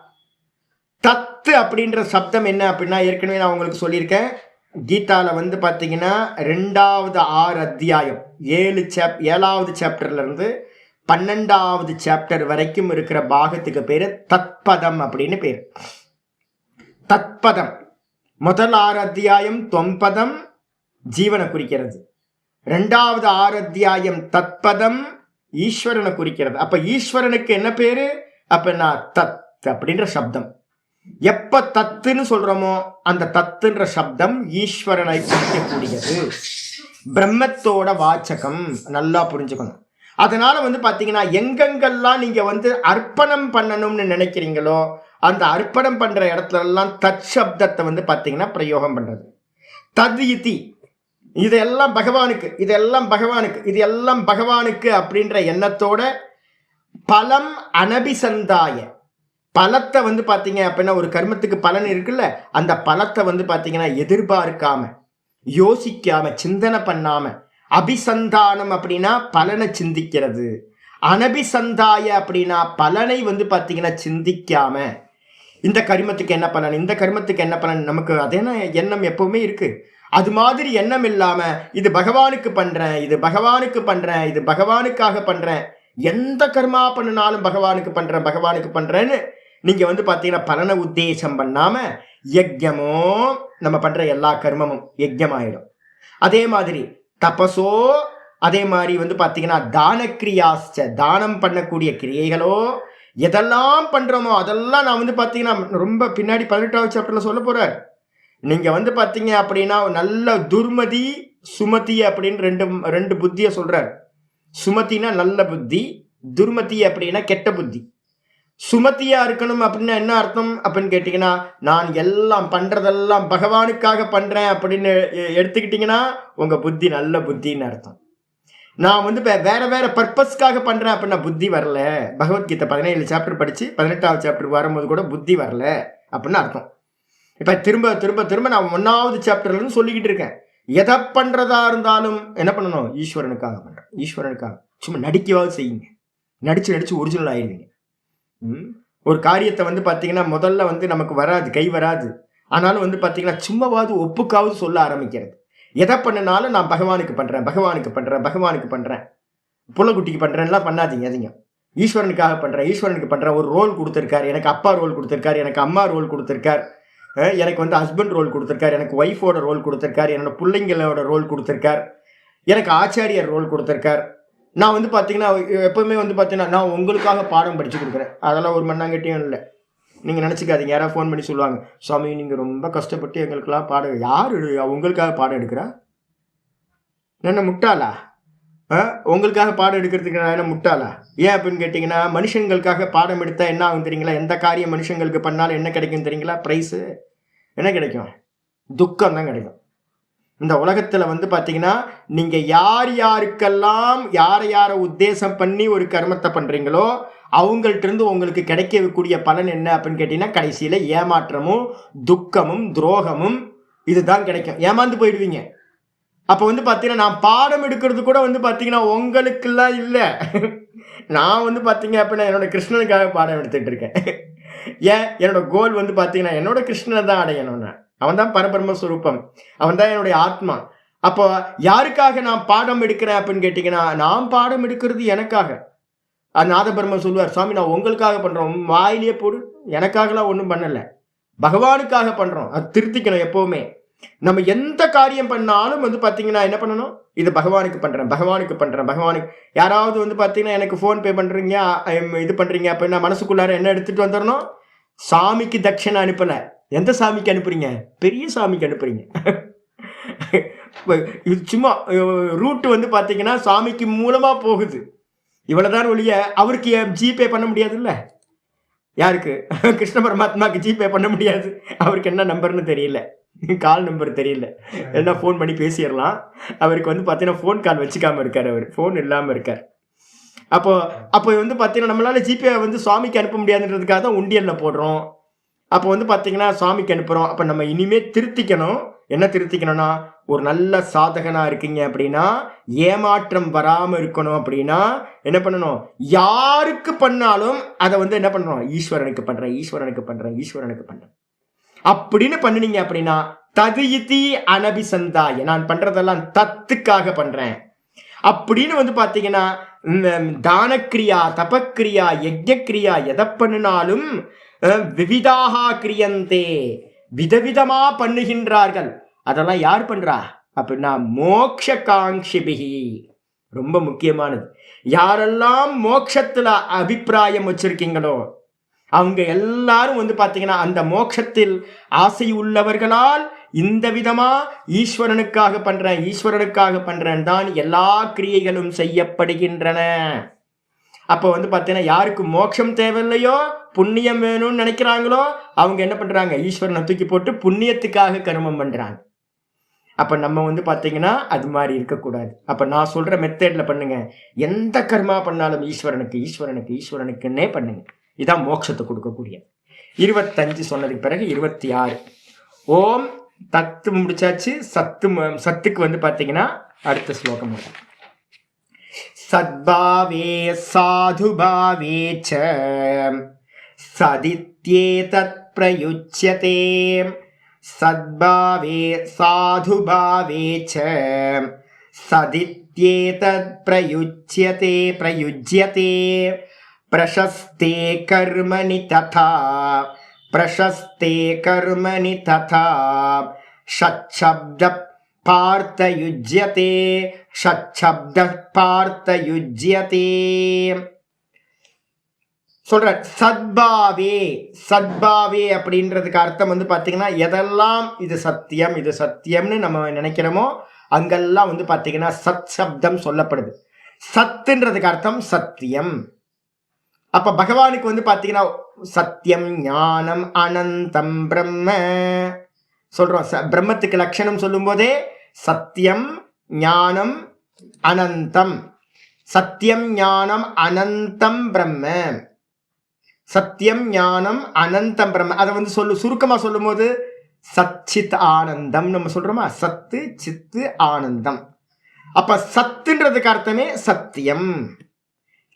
தத்து அப்படின்ற சப்தம் என்ன அப்படின்னா ஏற்கனவே நான் உங்களுக்கு சொல்லியிருக்கேன். கீதால வந்து பார்த்தீங்கன்னா 2வது 6 அத்தியாயம் 7வது சாப்டர்ல இருந்து 12வது சாப்டர் வரைக்கும் இருக்கிற பாகத்துக்கு பேரு தத்பதம் அப்படின்னு பேரு. தத்பதம் முதல் 6 அத்தியாயம் தொம்பதம் ஜீவனை குறிக்கிறது. 2வது 6 அத்தியாயம் தத்பதம் ஈஸ்வரனை குறிக்கிறது. அப்ப ஈஸ்வரனுக்கு என்ன பேரு அப்படின்னா தத் அப்படின்ற சப்தம். எப்ப தத்துன்னு சொல்றோமோ அந்த தத்துன்ற சப்தம் ஈஸ்வரனை குறிக்கக்கூடியது, பிரம்மத்தோட வாச்சகம். நல்லா புரிஞ்சுக்கணும். அதனால வந்து பாத்தீங்கன்னா எங்கெங்கெல்லாம் நீங்க வந்து அர்ப்பணம் பண்ணணும்னு நினைக்கிறீங்களோ அந்த அர்ப்பணம் பண்ற இடத்துல எல்லாம் தத் சப்தத்தை வந்து பாத்தீங்கன்னா பிரயோகம் பண்றது. தத் இதி இதெல்லாம் பகவானுக்கு, இதெல்லாம் பகவானுக்கு, இது எல்லாம் பகவானுக்கு அப்படின்ற எண்ணத்தோட பலம் அனபிசந்தாய, பலத்தை வந்து பார்த்தீங்க அப்படின்னா ஒரு கர்மத்துக்கு பலன் இருக்குல்ல, அந்த பலத்தை வந்து பார்த்தீங்கன்னா எதிர்பார்க்காம யோசிக்காம சிந்தனை பண்ணாம, அபிசந்தானம் அப்படின்னா பலனை சிந்திக்கிறது, அனபிசந்தாய அப்படின்னா பலனை வந்து பார்த்தீங்கன்னா சிந்திக்காம இந்த கர்மத்துக்கு என்ன பலன், இந்த கர்மத்துக்கு என்ன பலன், நமக்கு அதேனா எண்ணம் எப்பவுமே இருக்கு. அது மாதிரி எண்ணம் இல்லாம இது பகவானுக்கு பண்றேன், இது பகவானுக்கு பண்றேன், இது பகவானுக்காக பண்றேன், எந்த கர்மா பண்ணினாலும் பகவானுக்கு பண்றேன் பகவானுக்கு பண்றேன்னு நீங்க வந்து பாத்தீங்கன்னா பலனை உத்தேசம் பண்ணாம யஜ்யமோ நம்ம பண்ற எல்லா கர்மமும் யஜ்யமாயிடும். அதே மாதிரி தபசோ, அதே மாதிரி வந்து பாத்தீங்கன்னா தான கிரியாச்ச, தானம் பண்ணக்கூடிய கிரியைகளோ எதெல்லாம் பண்றோமோ அதெல்லாம் நான் வந்து பாத்தீங்கன்னா ரொம்ப பின்னாடி 18வது சாப்டர்ல சொல்ல போறார். நீங்க வந்து பாத்தீங்க அப்படின்னா நல்ல துர்மதி சுமதி அப்படின்னு ரெண்டு புத்திய சொல்றார். சுமதினா நல்ல புத்தி, துர்மதி அப்படின்னா கெட்ட புத்தி. சுமதியா இருக்கணும் அப்படின்னா என்ன அர்த்தம் அப்படின்னு கேட்டீங்கன்னா, நான் எல்லாம் பண்றதெல்லாம் பகவானுக்காக பண்றேன் அப்படின்னு எடுத்துக்கிட்டீங்கன்னா உங்க புத்தி நல்ல புத்தின்னு அர்த்தம். நான் வந்து வேற வேற பர்பஸ்க்காக பண்றேன் அப்படின்னா புத்தி வரல. பகவத்கீதை 17 சாப்டர் படிச்சு 18வது சாப்டர் வரும்போது கூட புத்தி வரல அப்படின்னு அர்த்தம். இப்ப திரும்ப திரும்ப திரும்ப நான் 1வது சாப்டர்ல இருந்து சொல்லிக்கிட்டு இருக்கேன். எதை பண்றதா இருந்தாலும் என்ன பண்ணணும், ஈஸ்வரனுக்காக பண்றேன், ஈஸ்வரனுக்காக. சும்மா நடிக்கவாது செய்யுங்க, நடிச்சு நடிச்சு ஒரிஜினல் ஆயிடுவீங்க. ஒரு காரியத்தை வந்து பாத்தீங்கன்னா முதல்ல வந்து நமக்கு வராது, கை வராது. ஆனாலும் வந்து பாத்தீங்கன்னா சும்மாவாவது ஒப்புக்காவது சொல்ல ஆரம்பிக்கிறது. எதை பண்ணினாலும் நான் பகவானுக்கு பண்றேன் பகவானுக்கு பண்றேன் பகவானுக்கு பண்றேன், புள்ளக்குட்டிக்கு பண்றேன்லாம் பண்ணாதீங்க. அதிகம் ஈஸ்வரனுக்காக பண்றேன் ஈஸ்வரனுக்கு பண்றேன். ஒரு ரோல் கொடுத்துருக்காரு, எனக்கு அப்பா ரோல் கொடுத்துருக்காரு, எனக்கு அம்மா ரோல் கொடுத்துருக்காரு, எனக்கு வந்து ஹஸ்பண்ட் ரோல் கொடுத்துருக்காரு, எனக்கு ஒய்ஃபோட ரோல் கொடுத்துருக்காரு, என்னோட பிள்ளைங்களோட ரோல் கொடுத்துருக்கார், எனக்கு ஆச்சாரியர் ரோல் கொடுத்துருக்கார். நான் வந்து பார்த்தீங்கன்னா எப்பவுமே வந்து பார்த்தீங்கன்னா நான் உங்களுக்காக பாடம் படித்து கொடுக்குறேன், அதெல்லாம் ஒரு மண்ணாங்கட்டியும் இல்லை. நீங்கள் நினச்சிக்காதீங்க. யாராவது ஃபோன் பண்ணி சொல்லுவாங்க, சுவாமி நீங்கள் ரொம்ப கஷ்டப்பட்டு எங்களுக்கெல்லாம் பாடம், யார் உங்களுக்காக பாடம் எடுக்கிறா? என்ன முட்டாளா? உங்களுக்காக பாடம் எடுக்கிறதுக்கு நான் என்ன முட்டாளா? ஏன் அப்படின்னு கேட்டிங்கன்னா, மனுஷங்களுக்காக பாடம் எடுத்தால் என்ன ஆகும் தெரியுங்களா? எந்த காரியம் மனுஷங்களுக்கு பண்ணாலும் என்ன கிடைக்கும் தெரியுங்களா? ப்ரைஸு என்ன கிடைக்கும்? துக்கம் தான் கிடைக்கும். இந்த உலகத்தில் வந்து பார்த்தீங்கன்னா நீங்கள் யார் யாருக்கெல்லாம் யாரை உத்தேசம் பண்ணி ஒரு கர்மத்தை பண்ணுறீங்களோ அவங்கள்ட்ட உங்களுக்கு கிடைக்கக்கூடிய பலன் என்ன அப்படின்னு கேட்டீங்கன்னா, கடைசியில் ஏமாற்றமும் துக்கமும் துரோகமும் இதுதான் கிடைக்கும். ஏமாந்து போயிடுவீங்க. அப்போ வந்து பார்த்தீங்கன்னா நான் பாடம் எடுக்கிறது கூட வந்து பார்த்தீங்கன்னா உங்களுக்கெல்லாம் இல்லை. நான் வந்து பார்த்தீங்க அப்படின்னா என்னோட கிருஷ்ணனுக்காக பாடம் எடுத்துகிட்டு இருக்கேன். ஏன் என்னோட கோல் வந்து பார்த்தீங்கன்னா என்னோட கிருஷ்ணனை தான் அடையணும்னா, அவன் தான் பரபிரம்மஸ்வரூபம், அவன் தான் என்னுடைய ஆத்மா. அப்போ யாருக்காக நான் பாடம் எடுக்கிறேன் அப்படின்னு கேட்டிங்கன்னா, நான் பாடம் எடுக்கிறது எனக்காக. நாதபிரம்ம சொல்லுவார், சுவாமி நான் உங்களுக்காக பண்ணுறோம், வாயிலே போடு, எனக்காகலாம் ஒன்றும் பண்ணலை, பகவானுக்காக பண்ணுறோம். அது திருத்திக்கணும் எப்போவுமே. நம்ம எந்த காரியம் பண்ணாலும் வந்து பார்த்தீங்கன்னா என்ன பண்ணணும், இது பகவானுக்கு பண்ணுறேன் பகவானுக்கு பண்ணுறேன் பகவானுக்கு. யாராவது வந்து பார்த்தீங்கன்னா எனக்கு ஃபோன்பே பண்ணுறீங்க இது பண்ணுறீங்க அப்படின்னா மனசுக்குள்ளார என்ன எடுத்துகிட்டு வந்துடணும், சாமிக்கு தட்சணை அனுப்பலை. எந்த சாமிக்கு அனுப்புறீங்க? பெரிய சாமிக்கு அனுப்புறீங்க. இது சும்மா ரூட் வந்து பார்த்தீங்கன்னா சாமிக்கு மூலமாக போகுது, இவ்வளோதான் ஒழிய அவருக்கு ஜிபே பண்ண முடியாது இல்லை. யாருக்கு? கிருஷ்ண பரமாத்மாவுக்கு ஜிபே பண்ண முடியாது. அவருக்கு என்ன நம்பர்னு தெரியல, கால் நம்பர் தெரியல, என்ன ஃபோன் பண்ணி பேசிடலாம். அவருக்கு வந்து பார்த்தீங்கன்னா ஃபோன் கால் வச்சுக்காமல் இருக்கார், அவர் ஃபோன் இல்லாமல் இருக்கார். அப்போ வந்து பார்த்தீங்கன்னா நம்மளால ஜிபே வந்து சுவாமிக்கு அனுப்ப முடியாதுன்றதுக்காக தான் உண்டியலில் போடுறோம். அப்போ வந்து பார்த்தீங்கன்னா சுவாமிக்கு அனுப்புகிறோம். அப்போ நம்ம இனிமேல் திருத்திக்கணும். என்ன திருத்திக்கணும்னா, ஒரு நல்ல சாதகனாக இருக்கீங்க அப்படின்னா ஏமாற்றம் வராமல் இருக்கணும் அப்படின்னா என்ன பண்ணணும், யாருக்கு பண்ணாலும் அதை வந்து என்ன பண்ணணும், ஈஸ்வரனுக்கு பண்ணுறேன் ஈஸ்வரனுக்கு பண்ணுறேன் ஈஸ்வரனுக்கு பண்ணுறேன் அப்படின்னு பண்ணினீங்க அப்படின்னா தது இதி அனபிசந்தாய, நான் பண்ணுறதெல்லாம் தத்துக்காக பண்ணுறேன் அப்படின்னு வந்து பார்த்தீங்கன்னா தானக்கிரியா தபக்கிரியா யஜ்ஞக்கிரியா எதை பண்ணினாலும் விவிதாக கிரியந்தே, விதவிதமா பண்ணுகின்றார்கள். அதெல்லாம் யார் பண்றா அப்படின்னா மோக்ஷ காங்ஷிபிகி. ரொம்ப முக்கியமானது. யாரெல்லாம் மோட்சத்துல அபிப்பிராயம் வச்சிருக்கீங்களோ அவங்க எல்லாரும் வந்து பார்த்தீங்கன்னா அந்த மோட்சத்தில் ஆசை உள்ளவர்களால் இந்த விதமா ஈஸ்வரனுக்காக பண்றேன் தான் எல்லா கிரியைகளும் செய்யப்படுகின்றன. அப்போ வந்து பார்த்தீங்கன்னா யாருக்கு மோட்சம் தேவையில்லையோ புண்ணியம் வேணும்னு நினைக்கிறாங்களோ அவங்க என்ன பண்றாங்க, ஈஸ்வரனை தூக்கி போட்டு புண்ணியத்துக்காக கர்மம் பண்றாங்க. அப்போ நம்ம வந்து பார்த்தீங்கன்னா அது மாதிரி இருக்கக்கூடாது. அப்போ நான் சொல்ற மெத்தட்ல பண்ணுங்க. எந்த கர்மா பண்ணாலும் ஈஸ்வரனுக்குன்னே பண்ணுங்க. இதான் மோட்சத்தை கொடுக்கக்கூடிய. 25 சொன்னதுக்கு பிறகு 26 ஓம் தத்து முடிச்சாச்சு. சத்துக்கு வந்து பார்த்தீங்கன்னா அடுத்த ஸ்லோகம் வரும். சத்பாவே சாதுபாவே ச சதித்யேதத் பிரயுஜ்யதே சத்பாவே சாதுபாவே ச சதித்யேதத் பிரயுஜ்யதே பிரசஸ்தே கர்மணி ததா ஷட்சப்த பார்த்தயுஜ்யதே சொல்ற. சத்பாவே அப்படின்றதுக்கு அர்த்தம் வந்து பாத்தீங்கன்னா எதெல்லாம் இது சத்தியம்னு நம்ம நினைக்கிறோமோ அங்கெல்லாம் வந்து பாத்தீங்கன்னா சத் சப்தம் சொல்லப்படுது. சத்துன்றதுக்கு அர்த்தம் சத்தியம். அப்ப பகவானுக்கு வந்து பாத்தீங்கன்னா சத்தியம் ஞானம் அனந்தம் பிரம்ம சொல்றோம். பிரம்மத்துக்கு லட்சணம் சொல்லும் போதே சத்தியம் ஞானம் அனந்தம், சத்தியம் ஞானம் அனந்தம் பிரம்ம, சத்தியம் ஞானம் அனந்தம் பிரம்ம. அதை வந்து சுருக்கமா சொல்லும் போது சச்சித் ஆனந்தம் நம்ம சொல்றோமா, சத்து சித்து ஆனந்தம். அப்ப சத்துன்றதுக்கு அர்த்தமே சத்தியம்,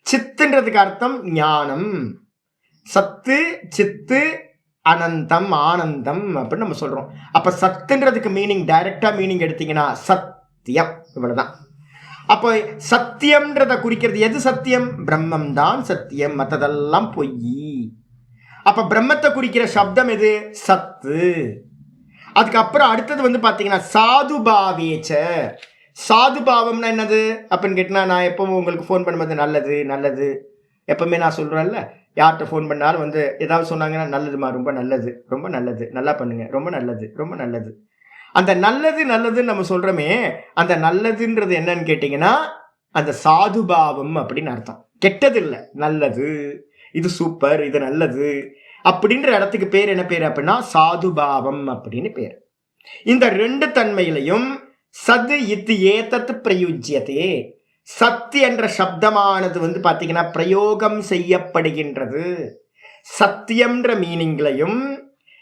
சித்துன்றதுக்கு அர்த்தம் ஞானம், சத்து சித்து அனந்தம் ஆனந்தம் அப்படின்னு நம்ம சொல்றோம். அப்ப சத்துன்றதுக்கு மீனிங் டைரக்டா மீனிங் எடுத்தீங்கன்னா சத்தியம், இவ்வளவுதான். அப்போ சத்தியம்ன்றத குறிக்கிறது எது சத்தியம்? பிரம்மம் தான் சத்தியம், மற்றதெல்லாம் பொய். அப்ப பிரம்மத்தை குறிக்கிற சப்தம் எது? சத்து. அதுக்கப்புறம் அடுத்தது வந்து பாத்தீங்கன்னா சாதுபாவேச்ச. சாதுபாவம்னா என்னது அப்படின்னு கேட்டா, நான் எப்பவும் உங்களுக்கு ஃபோன் பண்ணும்போது நல்லது நல்லது எப்பவுமே நான் சொல்றேன்ல, யார்கிட்ட ஃபோன் பண்ணாலும் வந்து ஏதாவது சொன்னாங்கன்னா நல்லதுமா, ரொம்ப நல்லது ரொம்ப நல்லது, நல்லா பண்ணுங்க, ரொம்ப நல்லது ரொம்ப நல்லது. அந்த நல்லது நல்லதுன்னு நம்ம சொல்றோமே, அந்த நல்லதுன்றது என்னன்னு கேட்டீங்கன்னா அந்த சாதுபாவம் அப்படின்னு அர்த்தம். கெட்டது இல்லை, நல்லது, இது சூப்பர், இது நல்லது அப்படின்ற இடத்துக்கு பேர் என்ன பேர் அப்படின்னா சாதுபாவம் அப்படின்னு பேர். இந்த ரெண்டு தன்மையிலையும் சது இத்து ஏதத்து பிரயுஜ்யதே, சத்து என்ற சப்தமானது வந்து பாத்தீங்கன்னா பிரயோகம் செய்யப்படுகின்றது. சத்தியம்ன்ற மீனிங்லையும்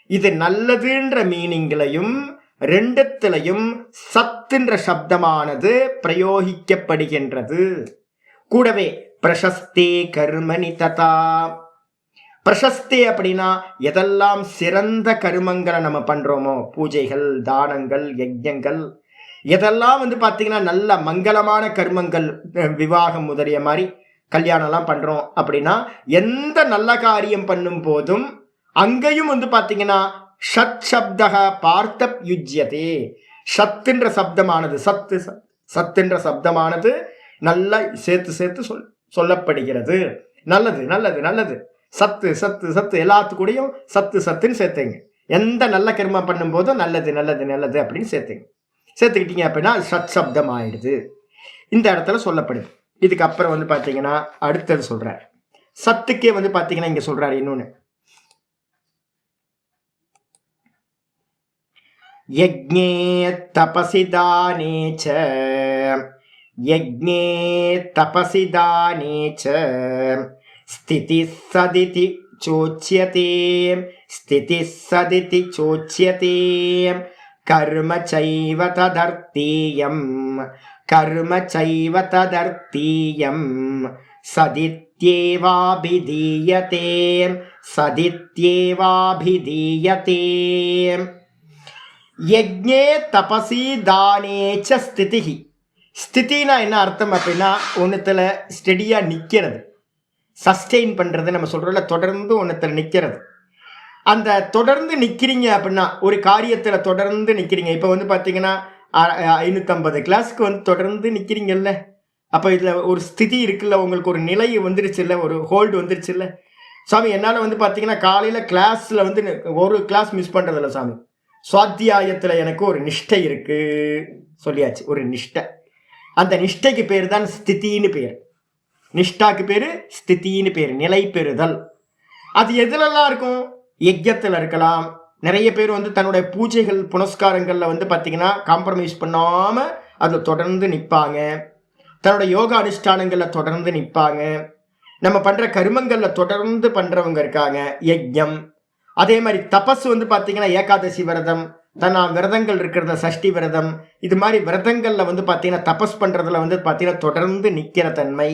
இது நல்லதுன்ற மீனிங்லையும் ரெண்டுத்திலையும் சத்துன்ற சப்தமானது பிரயோகிக்கப்படுகின்றது. கூடவே பிரசஸ்தே கர்மணி ததா. பிரசஸ்தே அப்படின்னா எதெல்லாம் சிறந்த கர்மங்களை நம்ம பண்றோமோ, பூஜைகள் தானங்கள் யஜ்ஞங்கள், எதெல்லாம் வந்து பாத்தீங்கன்னா நல்ல மங்களமான கர்மங்கள், விவாகம் முதலிய மாதிரி கல்யாணம்லாம் பண்றோம் அப்படின்னா எந்த நல்ல காரியம் பண்ணும் போதும் அங்கேயும் வந்து பாத்தீங்கன்னா ஷட் சப்தக பார்த்த யுஜ்யதே. சத்துன்ற சப்தமானது சத்துன்ற சப்தமானது நல்லா சேர்த்து சொல்லப்படுகிறது. நல்லது நல்லது நல்லது, சத்து சத்து சத்து, எல்லாத்துக்கூடையும் சத்து சத்துன்னு சேர்த்துங்க. எந்த நல்ல கர்மம் பண்ணும் போதும் நல்லது நல்லது நல்லது அப்படின்னு சேர்த்துக்கிட்டீங்க அப்படின்னா சத் சப்தம் ஆயிடுது. இந்த இடத்துல சொல்லப்படுது. இதுக்கப்புறம் வந்து பாத்தீங்கன்னா அடுத்தது சொல்றாரு. சத்துக்கே வந்து பாத்தீங்கன்னா இங்க சொல்றாரு இன்னொன்னு, யஜ்ஞே தபசி தானே ச ஸ்திதி சதிதி சோச்யதே கர்ம சைவ ததர்த்தீயம் சதித்யேவாபிதீயதே. யஜ்ஞே தபசி தானேச்ச ஸ்திதிஹி. ஸ்திதினா என்ன அர்த்தம் அப்படின்னா ஒன்றுத்துல ஸ்டெடியா நிற்கிறது, சஸ்டெயின் பண்றது. நம்ம சொல்றோம்ல, தொடர்ந்து ஒன்றுத்துல நிற்கிறது. அந்த தொடர்ந்து நிற்கிறீங்க அப்படின்னா, ஒரு காரியத்துல தொடர்ந்து நிற்கிறீங்க. இப்போ வந்து பார்த்தீங்கன்னா 550 கிளாஸ்க்கு வந்து தொடர்ந்து நிற்கிறீங்கல்ல, அப்போ இதில் ஒரு ஸ்திதி இருக்குல்ல, உங்களுக்கு ஒரு நிலை வந்துருச்சுல்ல, ஒரு ஹோல்டு வந்துருச்சுல்ல. சாமி என்னால் வந்து பார்த்தீங்கன்னா காலையில் கிளாஸில் வந்து ஒரு கிளாஸ் மிஸ் பண்ணுறதில்ல சாமி, சுவாத்தியாயத்தில் எனக்கு ஒரு நிஷ்டை இருக்கு சொல்லியாச்சு, ஒரு நிஷ்டை. அந்த நிஷ்டைக்கு பேர் தான் ஸ்திதின்னு பேர். நிஷ்டாக்கு பேர் ஸ்திதின்னு பேர், நிலை பெறுதல். அது எதுலெல்லாம் இருக்கும்? யஜ்ஞத்தில் இருக்கலாம். நிறைய பேர் வந்து தன்னுடைய பூஜைகள் புனஸ்காரங்களில் வந்து பார்த்தீங்கன்னா காம்ப்ரமைஸ் பண்ணாமல் அதில் தொடர்ந்து நிற்பாங்க. தன்னோட யோகா அனுஷ்டானங்களில் தொடர்ந்து நிற்பாங்க. நம்ம பண்ணுற கர்மங்களில் தொடர்ந்து பண்ணுறவங்க இருக்காங்க. யஜ்ஞம், அதே மாதிரி தபஸ் வந்து பார்த்தீங்கன்னா ஏகாதசி விரதம், விரதங்கள் இருக்கிறத சஷ்டி விரதம், இது மாதிரி விரதங்களில் வந்து பார்த்தீங்கன்னா தபஸ் பண்ணுறதுல வந்து பார்த்தீங்கன்னா தொடர்ந்து நிற்கிற தன்மை.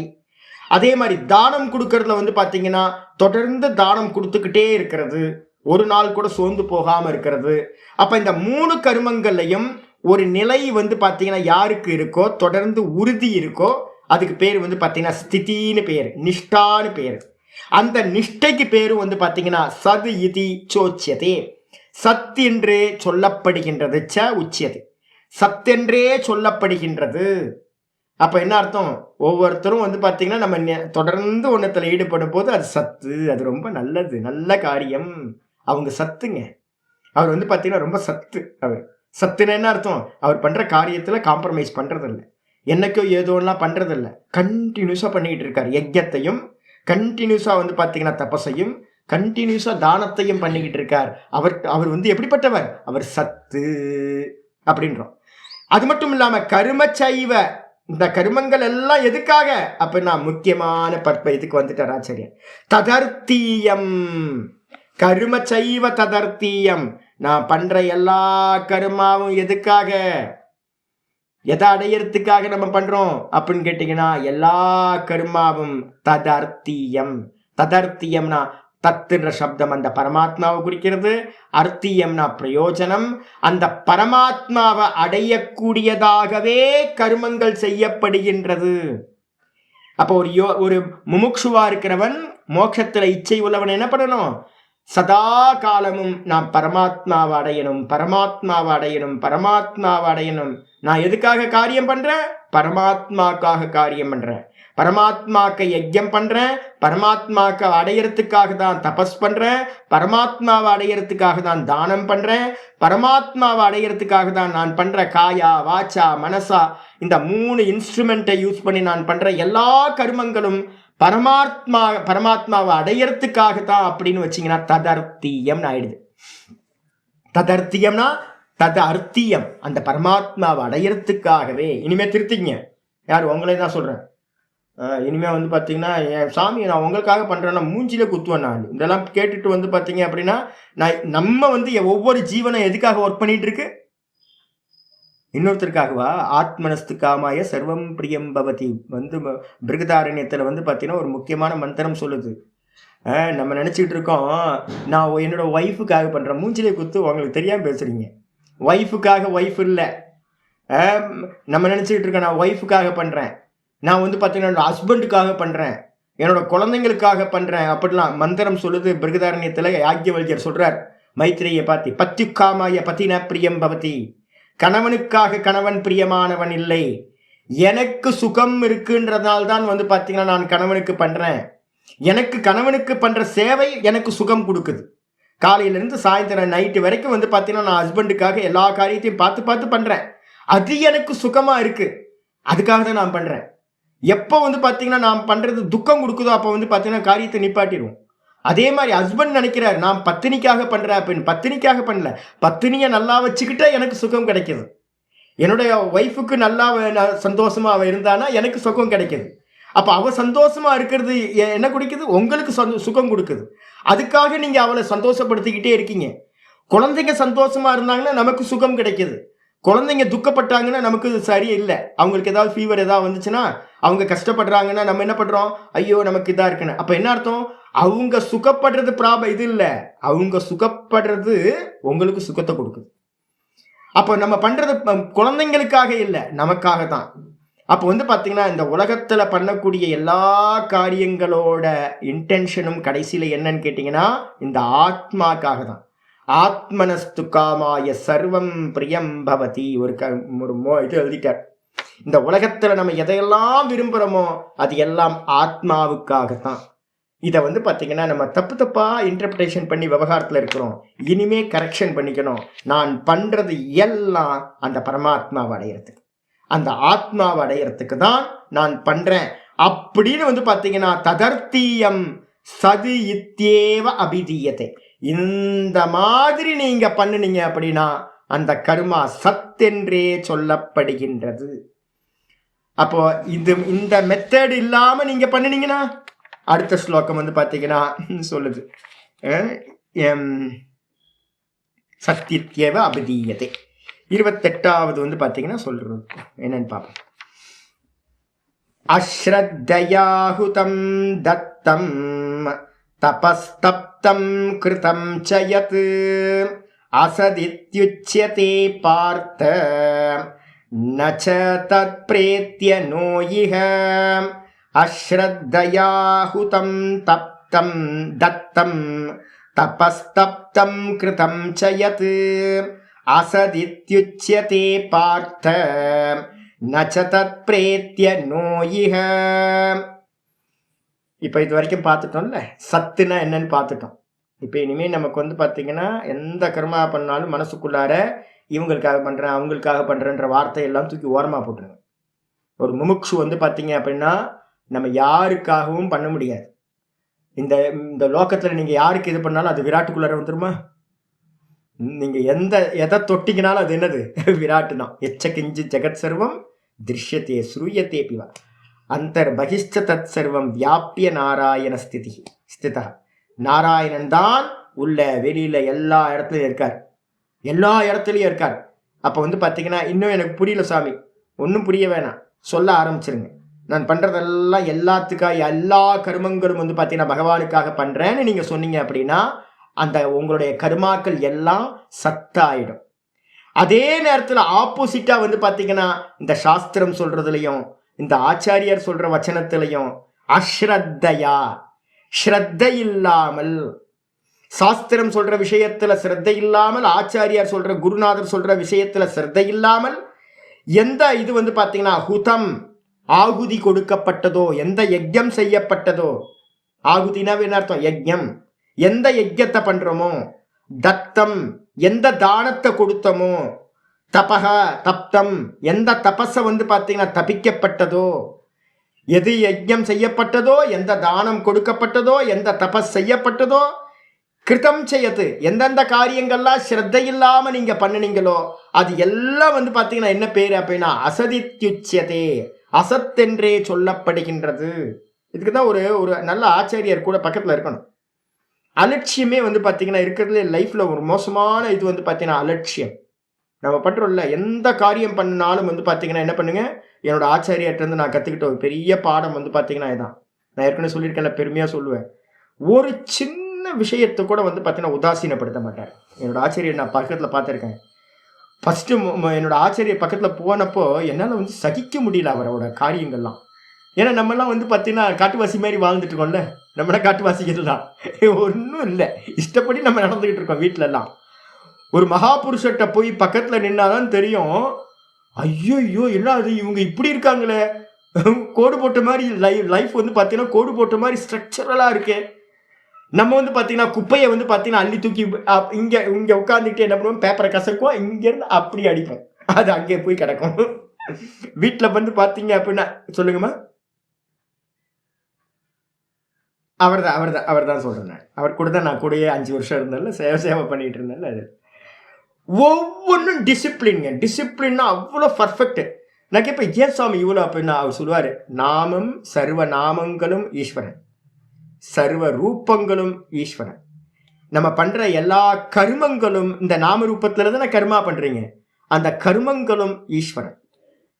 அதே மாதிரி தானம் கொடுக்கறதுல வந்து பார்த்தீங்கன்னா தொடர்ந்து தானம் கொடுத்துக்கிட்டே இருக்கிறது. ஒரு நாள் கூட சோர்ந்து போகாமல் இருக்கிறது. அப்போ இந்த 3 கருமங்கள்லையும் ஒரு நிலை வந்து பார்த்தீங்கன்னா யாருக்கு இருக்கோ, தொடர்ந்து உறுதி இருக்கோ, அதுக்கு பேர் வந்து பார்த்தீங்கன்னா ஸ்திதின்னு பேர், நிஷ்டான்னு பேர். அந்த நிஷ்டைக்கு பேரும் வந்து பார்த்தீங்கன்னா சது இதி சோச்சியதே, சத் என்றே சொல்லப்படுகின்றது. ச உச்சியது, சத்தென்றே சொல்லப்படுகின்றது. அப்போ என்ன அர்த்தம்? ஒவ்வொருத்தரும் வந்து பார்த்தீங்கன்னா நம்ம தொடர்ந்து ஒன்றத்தில் ஈடுபடும் போது அது சத்து, அது ரொம்ப நல்லது, நல்ல காரியம். அவங்க சத்துங்க. அவர் வந்து பார்த்தீங்கன்னா ரொம்ப சத்து. அவர் சத்துன்னு என்ன அர்த்தம்? அவர் பண்ணுற காரியத்தில் காம்ப்ரமைஸ் பண்ணுறதில்ல, என்னைக்கோ ஏதோலாம் பண்ணுறதில்ல, கண்டினியூஸாக பண்ணிக்கிட்டு இருக்கார். யஜ்யத்தையும் கண்டினியூஸாக வந்து பார்த்தீங்கன்னா தபஸையும் கண்டினியூஸாக தானத்தையும் பண்ணிக்கிட்டு இருக்கார். அவர் வந்து எப்படிப்பட்டவர்? அவர் சத்து அப்படின்றோம். அது மட்டும் இல்லாமல் கருமச்சைவ, இந்த கருமங்கள் எல்லாம் எதுக்காக அப்படின்னா முக்கியமான இதுக்கு வந்துட்டார் ஆச்சாரியர். ததர்த்தீயம், கருமச்சைவ ததர்த்தீயம். நான் பண்ற எல்லா கருமாவும் எதுக்காக, எதை அடையறதுக்காக நம்ம பண்றோம் அப்படின்னு கேட்டீங்கன்னா எல்லா கருமாவும் ததர்த்தீயம். ததர்த்தீயம்னா தத்துன்ற சப்தம் அந்த பரமாத்மாவை குறிக்கிறது, அர்த்தியம்னா பிரயோஜனம். அந்த பரமாத்மாவை அடையக்கூடியதாகவே கர்மங்கள் செய்யப்படுகின்றது. அப்போ ஒரு முமுட்சுவா இருக்கிறவன், மோட்சத்துல இச்சை உள்ளவன் என்ன பண்ணணும்? சதா காலமும் நான் பரமாத்மாவை அடையணும், பரமாத்மாவை அடையணும், பரமாத்மாவை அடையணும். நான் எதுக்காக காரியம் பண்றேன்? பரமாத்மாக்காக காரியம் பண்றேன். பரமாத்மாக்கு யஜ்யம் பண்றேன், பரமாத்மாக்கு அடையறதுக்காக தான் தபஸ் பண்றேன், பரமாத்மாவை அடையறதுக்காக தான் தானம் பண்றேன், பரமாத்மாவை அடையறதுக்காக தான் நான் பண்ற காயா வாச்சா மனசா இந்த 3 இன்ஸ்ட்ருமெண்ட்டை யூஸ் பண்ணி நான் பண்ற எல்லா கர்மங்களும் பரமாத்மாவை அடையறதுக்காக தான் அப்படின்னு வச்சிங்கன்னா ததர்த்தியம்னு ஆயிடுது. ததர்த்தியம்னா தது அர்த்தியம், அந்த பரமாத்மாவை அடையறதுக்காகவே. இனிமே திருத்திங்க, யார் உங்களே தான் சொல்றேன். இனிமேல் வந்து பார்த்தீங்கன்னா என் சாமி நான் உங்களுக்காக பண்ணுறேன்னா மூஞ்சிலே குத்துவேன். நான் இதெல்லாம் கேட்டுட்டு வந்து பார்த்தீங்க அப்படின்னா நம்ம வந்து ஒவ்வொரு ஜீவனை எதுக்காக ஒர்க் பண்ணிட்டு இருக்கு? இன்னொருத்தருக்காகவா? ஆத்மனஸ்து காமாய சர்வம் பிரியம் பவதி வந்து பிருகதாரண்யத்தில் வந்து பார்த்தீங்கன்னா ஒரு முக்கியமான மந்திரம் சொல்லுது. நம்ம நினச்சிக்கிட்டு இருக்கோம் நான் என்னோட ஒய்ஃபுக்காக பண்ணுறேன். மூஞ்சிலே குத்து, உங்களுக்கு தெரியாமல் பேசுகிறீங்க. ஒய்ஃபுக்காக ஒய்ஃப் இல்லை, நம்ம நினச்சிக்கிட்டு இருக்கோம் நான் ஒய்ஃபுக்காக பண்ணுறேன், நான் வந்து பார்த்தீங்கன்னா என்னோட ஹஸ்பண்டுக்காக பண்ணுறேன், என்னோட குழந்தைங்களுக்காக பண்ணுறேன் அப்படிலாம் மந்திரம் சொல்லுது. பிருகதாரண்யத்தில் யாக்ஞவல்கியர் சொல்கிறார் மைத்ரேயை பார்த்து, பத்யுக்காமாய பதின பிரியம் பவதி. கணவனுக்காக கணவன் பிரியமானவன் இல்லை, எனக்கு சுகம் இருக்குன்றதுனால்தான் வந்து பார்த்தீங்கன்னா நான் கணவனுக்கு பண்ணுறேன். எனக்கு கணவனுக்கு பண்ணுற சேவை எனக்கு சுகம் கொடுக்குது. காலையிலேருந்து சாயந்தரம் நைட்டு வரைக்கும் வந்து பார்த்தீங்கன்னா நான் ஹஸ்பண்டுக்காக எல்லா காரியத்தையும் பார்த்து பண்ணுறேன். அது எனக்கு சுகமாக இருக்குது, அதுக்காக தான் நான் பண்ணுறேன். எப்போ வந்து பார்த்தீங்கன்னா நான் பண்ணுறது துக்கம் கொடுக்குதோ அப்போ வந்து பார்த்தீங்கன்னா காரியத்தை நிப்பாட்டிடுவோம். அதே மாதிரி ஹஸ்பண்ட் நினைக்கிறார் நான் பத்தினிக்காக பண்ணுறேன் அப்படின்னு. பத்தினிக்காக பண்ணல, பத்தினியை நல்லா வச்சுக்கிட்டா எனக்கு சுகம் கிடைக்கிது. என்னுடைய ஒய்ஃபுக்கு நல்லா சந்தோஷமாக அவள் இருந்தானா எனக்கு சுகம் கிடைக்கிது. அப்போ அவள் சந்தோஷமாக இருக்கிறது என்ன குடிக்குது? உங்களுக்கு சுகம் கொடுக்குது. அதுக்காக நீங்கள் அவளை சந்தோஷப்படுத்திக்கிட்டே இருக்கீங்க. குழந்தைங்க சந்தோஷமாக இருந்தாங்கன்னா நமக்கு சுகம் கிடைக்கிது. குழந்தைங்க துக்கப்பட்டாங்கன்னா நமக்கு சரியில்லை. அவங்களுக்கு ஏதாவது ஃபீவர் ஏதாவது வந்துச்சுன்னா, அவங்க கஷ்டப்படுறாங்கன்னா நம்ம என்ன பண்ணுறோம்? ஐயோ நமக்கு இதாக இருக்குன்னு. அப்போ என்ன அர்த்தம்? அவங்க சுகப்படுறது இது இல்லை, அவங்க சுகப்படுறது உங்களுக்கு சுகத்தை கொடுக்குது. அப்போ நம்ம பண்ணுறது குழந்தைங்களுக்காக இல்லை, நமக்காக தான். அப்போ வந்து பார்த்தீங்கன்னா இந்த உலகத்தில் பண்ணக்கூடிய எல்லா காரியங்களோட இன்டென்ஷனும் கடைசியில் என்னன்னு கேட்டிங்கன்னா இந்த ஆத்மாக்காக தான். ஆத்மனஸ்து காமாய சர்வம் பிரியம் பவதி. ஒரு இது எழுதிட்டார். இந்த உலகத்தில் நம்ம எதையெல்லாம் விரும்புகிறோமோ அது எல்லாம் ஆத்மாவுக்காகத்தான். இதை வந்து பார்த்தீங்கன்னா நம்ம தப்பாக இன்டர்பிரேஷன் பண்ணி விவகாரத்தில் இருக்கிறோம். இனிமே கரெக்ஷன் பண்ணிக்கணும். நான் பண்ணுறது எல்லாம் அந்த பரமாத்மாவை அடையிறதுக்கு, அந்த ஆத்மாவை அடையிறதுக்கு தான் நான் பண்ணுறேன் அப்படின்னு வந்து பார்த்தீங்கன்னா ததர்த்தீயம் சது இத்யேவ அபிதீயத்தை. இந்த மாதிரி நீங்க பண்ணுனீங்க அப்படின்னா அந்த கர்மா சத்தென்றே சொல்லப்படுகின்றது. அப்போ இந்த மெத்தட் இல்லாம நீங்க பண்ணினீங்கன்னா அடுத்த ஸ்லோகம் வந்து பார்த்தீங்கன்னா சொல்லுது சத்தியேவ அபிதீயத்தை. 28வது வந்து பார்த்தீங்கன்னா சொல்றது என்னன்னு பார்ப்போம். அஸ்ரத்தயாஹுதம் தத்தம் தபஸ்தப்த தப்தம் கிருதம் சயத் அசதித்யுச்யதே பார்த்த நச்ச தத் பிரேத்ய நோயிஹ அஸ்ரத்தயாஹுதம் தப்தம் தத்தம் தபஸ்தப்தம் கிருதம் சயத் அசதித்யுச்யதே பார்த்த நச்ச தத் பிரேத்ய நோயிஹ. இப்போ இது வரைக்கும் பார்த்துட்டோம்ல, சத்துனா என்னன்னு பார்த்துட்டோம். இப்போ இனிமேல் நமக்கு வந்து பார்த்தீங்கன்னா எந்த கர்மா பண்ணாலும் மனசுக்குள்ளார இவங்களுக்காக பண்ணுறேன் அவங்களுக்காக பண்ணுறேன்ற வார்த்தையெல்லாம் தூக்கி ஓரமாக போட்டுருங்க. ஒரு முமுட்சு வந்து பார்த்தீங்க அப்படின்னா நம்ம யாருக்காகவும் பண்ண முடியாது. இந்த இந்த லோக்கத்தில் நீங்கள் யாருக்கு இது பண்ணாலும் அது விராட்டுக்குள்ளார வந்துருமா? நீங்கள் எதை தொட்டிங்கனாலும் அது என்னது? விராட்டு தான். எச்ச கிஞ்சி ஜெகத் சர்வம் திருஷ்யத்தே ஸ்ரூயத்தே பிவா அந்தர் பகிஷ்ட தத் சர்வம் வியாபிய நாராயண ஸ்திதா. நாராயணன் தான் உள்ள வெளியில எல்லா இடத்துலையும் இருக்கார், எல்லா இடத்துலையும் இருக்கார். அப்போ வந்து பார்த்தீங்கன்னா இன்னும் எனக்கு புரியல சாமி, ஒன்றும் புரிய வேணாம், சொல்ல ஆரம்பிச்சிருங்க. நான் பண்ணுறதெல்லாம் எல்லாத்துக்காக எல்லா கர்மங்களும் வந்து பார்த்தீங்கன்னா பகவானுக்காக பண்ணுறேன்னு நீங்கள் சொன்னீங்க அப்படின்னா அந்த உங்களுடைய கர்மாக்கள் எல்லாம் சத்தாயிடும். அதே நேரத்தில் ஆப்போசிட்டாக வந்து பார்த்தீங்கன்னா இந்த சாஸ்திரம் சொல்றதுலையும் இந்த ஆச்சாரியர் சொல்ற வச்சனத்திலையும் அஸ்ரத்தையா, ஸ்ரத்தை இல்லாமல், சாஸ்திரம் சொல்ற விஷயத்துல சிரத்தை இல்லாமல், ஆச்சாரியார் சொல்ற குருநாதர் சொல்ற விஷயத்துல சிரத்தை இல்லாமல், எந்த இது வந்து பார்த்தீங்கன்னா ஹுதம் ஆகுதி கொடுக்கப்பட்டதோ, எந்த யஜ்யம் செய்யப்பட்டதோ, ஆகுதினா என்ன அர்த்தம்? யஜ்யம். எந்த யஜ்யத்தை பண்றோமோ, தத்தம் எந்த தானத்தை கொடுத்தமோ, தபக தப்தம் எந்த தபஸை வந்து பார்த்தீங்கன்னா தபிக்கப்பட்டதோ, எது யஜ்யம் செய்யப்பட்டதோ, எந்த தானம் கொடுக்கப்பட்டதோ, எந்த தபஸ் செய்யப்பட்டதோ, கிருதம் செய்யது எந்தெந்த காரியங்கள்லாம் ஸ்ரத்தை இல்லாம நீங்க பண்ணினீங்களோ அது எல்லாம் வந்து பார்த்தீங்கன்னா என்ன பேரு அப்படின்னா அசதித்யுச்யதே, அசத்தென்றே சொல்லப்படுகின்றது. இதுக்கு தான் ஒரு ஒரு நல்ல ஆச்சாரியர் கூட பக்கத்தில் இருக்கணும். அலட்சியமே வந்து பார்த்தீங்கன்னா இருக்கிறதுல லைஃப்ல ஒரு மோசமான இது வந்து பார்த்தீங்கன்னா அலட்சியம். நம்ம பண்ணுறோம்ல, எந்த காரியம் பண்ணினாலும் வந்து பார்த்தீங்கன்னா என்ன பண்ணுங்க, என்னோட ஆச்சாரியர்கிட்ட நான் கற்றுக்கிட்ட ஒரு பெரிய பாடம் வந்து பார்த்தீங்கன்னா இதுதான். நான் ஏற்கனவே சொல்லியிருக்கேன்ல, பெருமையாக சொல்லுவேன். ஒரு சின்ன விஷயத்தை கூட வந்து பார்த்தீங்கன்னா உதாசீனப்படுத்த மாட்டார். என்னோட ஆச்சாரியர் நான் பக்கத்தில் பார்த்துருக்கேன். ஃபஸ்ட்டு என்னோட ஆச்சாரியர் பக்கத்தில் போனப்போ என்னால் வந்து சகிக்க முடியல அவரோட காரியங்கள்லாம். ஏன்னா நம்மலாம் வந்து பார்த்தீங்கன்னா காட்டுவாசி மாதிரி வாழ்ந்துட்டு இருக்கோம்ல, நம்மள காட்டுவாசிகள் தான், ஒன்றும் இல்லை, இஷ்டப்படி நம்ம நடந்துக்கிட்டு இருக்கோம் வீட்டிலலாம். ஒரு மகாபுருஷர்கிட்ட போய் பக்கத்தில் நின்னாதான் தெரியும், ஐயோ என்ன அது இவங்க இப்படி இருக்காங்களே, கோடு போட்ட மாதிரி லைஃப் வந்து பார்த்தீங்கன்னா கோடு போட்ட மாதிரி ஸ்ட்ரக்சரலாக இருக்கு. நம்ம வந்து பார்த்தீங்கன்னா குப்பையை வந்து பார்த்தீங்கன்னா அள்ளி தூக்கி இங்கே உட்காந்துக்கிட்டு என்ன பண்ணுவோம், பேப்பரை கசக்குவோம், இங்கேருந்து அப்படி அடிப்போம், அது அங்கே போய் கிடக்கும். வீட்டில் வந்து பார்த்தீங்க அப்படின்னா சொல்லுங்கம்மா. அவர் தான் சொல்கிறேன். அவர் கூட தான் நான் கூடயே 5 வருஷம் இருந்தேன்ல, சேவை பண்ணிகிட்டு இருந்தேன்ல. அது ஒவ்வொன்றும் டிசிப்ளின்னா அவ்வளோ பர்ஃபெக்ட். நான் கேட்பேன், ஏன் சாமி இவ்வளோ அப்படின்னா அவர் சொல்லுவார், நாமம் சர்வ நாமங்களும் ஈஸ்வரன், சர்வ ரூபங்களும் ஈஸ்வரன். நம்ம பண்ணுற எல்லா கர்மங்களும் இந்த நாம ரூபத்தில் தானே கர்மா பண்ணுறீங்க, அந்த கர்மங்களும் ஈஸ்வரன்,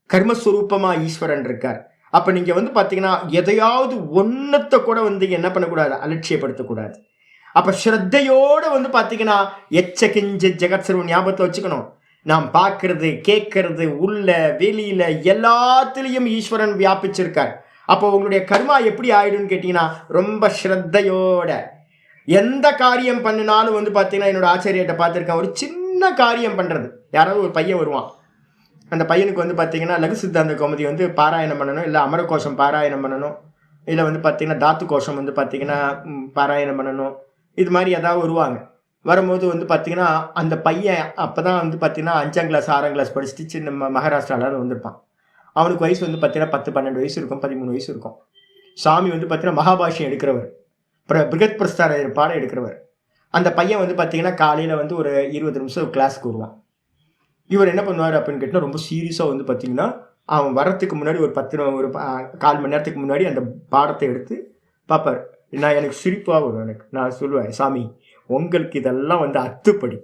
கர்மஸ்வரூபமாக ஈஸ்வரன் இருக்கார். அப்போ நீங்கள் வந்து பார்த்தீங்கன்னா எதையாவது ஒன்றத்தை கூட வந்து என்ன பண்ணக்கூடாது, அலட்சியப்படுத்தக்கூடாது. அப்போ ஸ்ரத்தையோடு வந்து பார்த்தீங்கன்னா எச்ச கிஞ்ச ஜெகத் சர்வம் ஞாபகத்தை வச்சுக்கணும். நாம் பார்க்கறது கேட்கறது உள்ள வெளியில எல்லாத்துலேயும் ஈஸ்வரன் வியாபிச்சிருக்கார். அப்போ உங்களுடைய கர்மா எப்படி ஆயிடும்னு கேட்டிங்கன்னா ரொம்ப ஸ்ரத்தையோட எந்த காரியம் பண்ணினாலும் வந்து பார்த்தீங்கன்னா என்னோட ஆச்சாரியர்கிட்ட பார்த்துருக்கேன், ஒரு சின்ன காரியம் பண்ணுறது, யாராவது ஒரு பையன் வருவான், அந்த பையனுக்கு வந்து பார்த்தீங்கன்னா லகு சித்தாந்த கௌமுதி வந்து பாராயணம் பண்ணணும், இல்லை அமரகோஷம் பாராயணம் பண்ணணும், இல்லை வந்து பார்த்தீங்கன்னா தாத்து கோஷம் வந்து பார்த்தீங்கன்னா பாராயணம் பண்ணணும். இது மாதிரி ஏதாவது வருவாங்க. வரும்போது வந்து பார்த்தீங்கன்னா அந்த பையன் அப்போ தான் வந்து பார்த்தீங்கன்னா 5ஆம் கிளாஸ் 6ஆம் கிளாஸ் படிச்சுட்டு சின்ன மகாராஷ்டிராவில் வந்திருப்பான். அவனுக்கு வயசு வந்து பார்த்தீங்கன்னா 10-12 வயசு இருக்கும், 13 வயசு இருக்கும். சாமி வந்து பார்த்தீங்கன்னா மகாபாஷ்யம் எடுக்கிறவர், பிருகத் பிரஸ்தார பாடம் எடுக்கிறவர். அந்த பையன் வந்து பார்த்தீங்கன்னா காலையில் வந்து ஒரு 20 நிமிஷம் கிளாஸுக்கு வருவான். இவர் என்ன பண்ணுவார் அப்படின்னு கேட்டால் ரொம்ப சீரியஸாக வந்து பார்த்தீங்கன்னா அவன் வரத்துக்கு முன்னாடி ஒரு 1/4 மணி நேரத்துக்கு முன்னாடி அந்த பாடத்தை எடுத்து பார்ப்பார். நான் எனக்கு சிரிப்பாக வரும். நான் சொல்லுவேன், சாமி உங்களுக்கு இதெல்லாம் வந்து அத்துப்படி,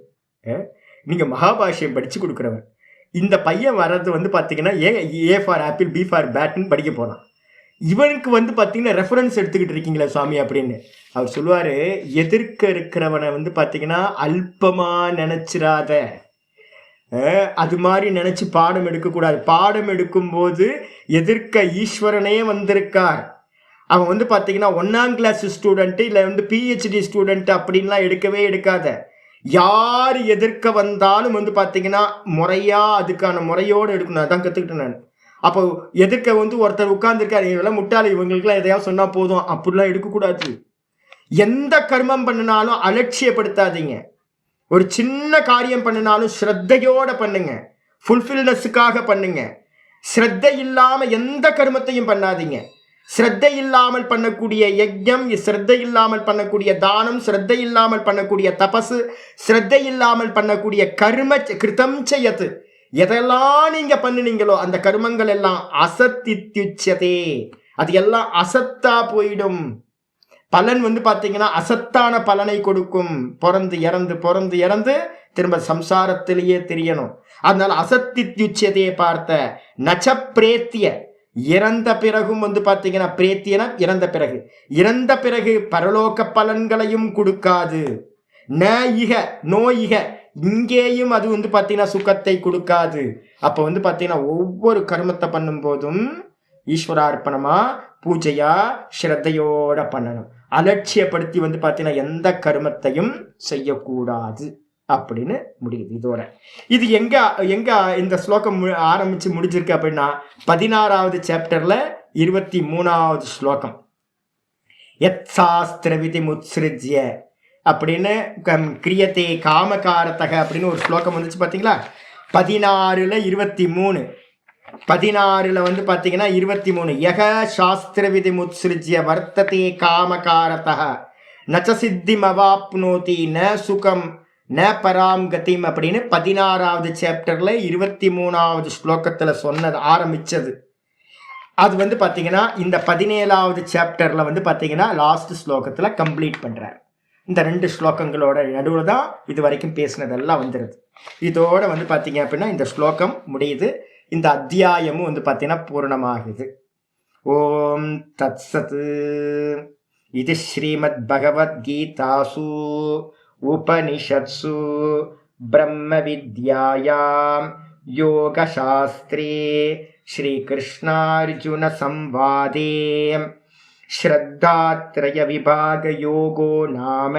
நீங்கள் மகாபாஷ்யம் படித்து கொடுக்குறவர். இந்த பையன் வர்றது வந்து பார்த்தீங்கன்னா A for apple B for பேட்னு படிக்க போகலாம். இவனுக்கு வந்து பார்த்தீங்கன்னா ரெஃபரன்ஸ் எடுத்துக்கிட்டு இருக்கீங்களா சாமி அப்படின்னு. அவர் சொல்லுவாரு, எதிர்க்க இருக்கிறவனை வந்து பார்த்தீங்கன்னா அல்பமா நினைச்சிராத. அது மாதிரி நினைச்சு பாடம் எடுக்கக்கூடாது. பாடம் எடுக்கும்போது எதிர்க்க ஈஸ்வரனே வந்திருக்கார். அவன் வந்து பார்த்தீங்கன்னா 1ஆம் கிளாஸ் ஸ்டூடெண்ட் இல்லை வந்து PhD ஸ்டூடெண்ட் அப்படின்லாம் எடுக்கவே எடுக்காத. யார் எதிர்க்க வந்தாலும் வந்து பார்த்தீங்கன்னா முறையா அதுக்கான முறையோடு எடுக்கணும். அதான் கற்றுக்கிட்டேன் நான். அப்போ எதிர்க்க வந்து ஒருத்தர் உட்கார்ந்துருக்காரு, இவெல்லாம் முட்டாளி, இவங்களுக்குலாம் எதையாவது சொன்னா போதும் அப்படிலாம் எடுக்கக்கூடாது. எந்த கர்மம் பண்ணினாலும் அலட்சியப்படுத்தாதீங்க. ஒரு சின்ன காரியம் பண்ணினாலும் ஸ்ரத்தையோட பண்ணுங்க. ஃபுல்ஃபில்னஸுக்காக பண்ணுங்க. ஸ்ரத்தை இல்லாம எந்த கர்மத்தையும் பண்ணாதீங்க. ஸ்ரத்தை இல்லாமல் பண்ணக்கூடிய யஜ்ஞம், ஸ்ரத்தை இல்லாமல் பண்ணக்கூடிய தானம், ஸ்ரத்தை இல்லாமல் பண்ணக்கூடிய தபசு, ஸ்ரத்தை இல்லாமல் பண்ணக்கூடிய கர்ம கிருதம் செய்யது, எதெல்லாம் நீங்க பண்ணினீங்களோ அந்த கர்மங்கள் எல்லாம் அசத்தித்யுச்சதே, அது எல்லாம் அசத்தா போயிடும். பலன் வந்து பார்த்தீங்கன்னா அசத்தான பலனை கொடுக்கும். பிறந்து இறந்து திரும்ப சம்சாரத்திலேயே தெரியணும். அதனால அசத்தித்யுச்சதையை பார்த்த நச்ச பிரேத்திய, இறந்த பிறகும் வந்து பார்த்தீங்கன்னா பிரேத்தியன இறந்த பிறகு பரலோக பலன்களையும் கொடுக்காது. நோ இக, இங்கேயும் அது வந்து பார்த்தீங்கன்னா சுகத்தை கொடுக்காது. அப்போ வந்து பார்த்தீங்கன்னா ஒவ்வொரு கர்மத்தை பண்ணும் போதும் ஈஸ்வரார்ப்பணமா பூஜையா ஸ்ரத்தையோட பண்ணணும். அலட்சியப்படுத்தி வந்து பார்த்தீங்கன்னா எந்த கர்மத்தையும் செய்யக்கூடாது அப்படின்னு முடியுது இதோட. இது எங்க இந்த ஸ்லோகம் ஆரம்பிச்சு முடிஞ்சிருக்கு அப்படின்னா 16வது சாப்டர்ல 23வது ஸ்லோகம். யத் சாஸ்திர விதி முத்ஸ்ருஜ்ய அப்படின்னு கிரியத்தே காமகாரத்தக அப்படின்னு ஒரு ஸ்லோகம் வந்துச்சு பார்த்தீங்களா. 16ல் 23, 16ல் வந்து பார்த்தீங்கன்னா 23. யக சாஸ்திர விதி முத்ஸ்ருஜ்ய வர்த்ததே காமகாரத்தக நச்ச சித்திம் அவாப்னோதி ந சுகம் ந பராம் கதிம் அப்படின்னு 16வது சாப்டர்ல 23வது ஸ்லோகத்தில் சொன்னது ஆரம்பிச்சது. அது வந்து பார்த்தீங்கன்னா இந்த 17வது சாப்டர்ல வந்து பார்த்தீங்கன்னா லாஸ்ட் ஸ்லோகத்தில் கம்ப்ளீட் பண்றாரு. இந்த 2 ஸ்லோகங்களோட நடுவில் தான் இது வரைக்கும் பேசினதெல்லாம் வந்துடுது. இதோட வந்து பார்த்தீங்க அப்படின்னா இந்த ஸ்லோகம் முடியுது. இந்த அத்தியாயமும் வந்து பார்த்தீங்கன்னா பூர்ணமாகுது. ஓம் தத் சத். இது ஸ்ரீமத் பகவத்கீதாசு உபனிஷத்சு பிரம்ம வித்யாயாம் யோகசாஸ்திரே ஸ்ரீகிருஷ்ணார்ஜுன சம்வாதே ஸ்ரத்தாத்ரய விபாக யோகோ நாம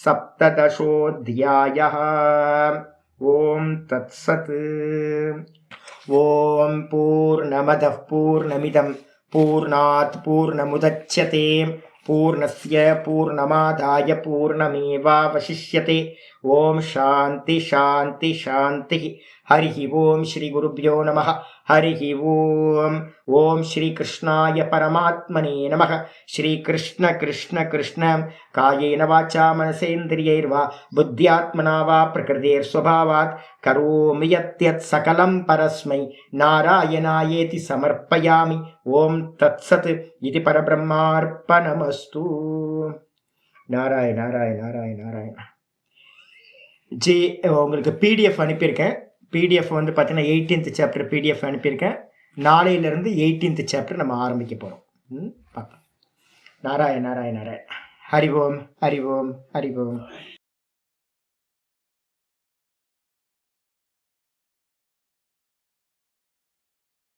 சப்ததசோऽध्यायः. ஓம் தத் சத். ஓம் பூர்ணமதః பூர்ணமிதம் பூர்ணாத் பூர்ணமுதச்யதே பூர்ணஸ்ய பூர்ணமாதாய பூர்ணமேவாவசிஷ்யதே. ஓம் சாந்தி சாந்தி சாந்தி. ஹரி ஓம் ஸ்ரீ குருப்யோ நமः. ஹரி ஓம். ஓம் ஸ்ரீ கிருஷ்ணாய பரமாத்மனே நமः. ஸ்ரீ கிருஷ்ண கிருஷ்ண கிருஷ்ண காயேன வாச்சா மனசேந்திரியைர்வா புத்தியாத்மனா வா பிரகிருதேர்ஸ்வபாவாத் கரோமி யத்யத் சகலம் பரஸ்மை நாராயணாயேதி சமர்ப்பயாமி. ஓம் தத் சத். இது பரபிரம்மார்ப்பணமஸ்து. நாராயண நாராயண நாராயண நாராயண. உங்களுக்கு பிடிஎஃப் அனுப்பியிருக்கேன். பிடிஎஃப் வந்து பார்த்தீங்கன்னா 18th சாப்டர் பிடிஎஃப் அனுப்பியிருக்கேன். நாளையிலேருந்து 18th சாப்டர் நம்ம ஆரம்பிக்க போகிறோம். பார்க்கலாம். நாராயண நாராயண நாராயண. ஹரி ஓம் ஹரி ஓம் ஹரி ஓம்.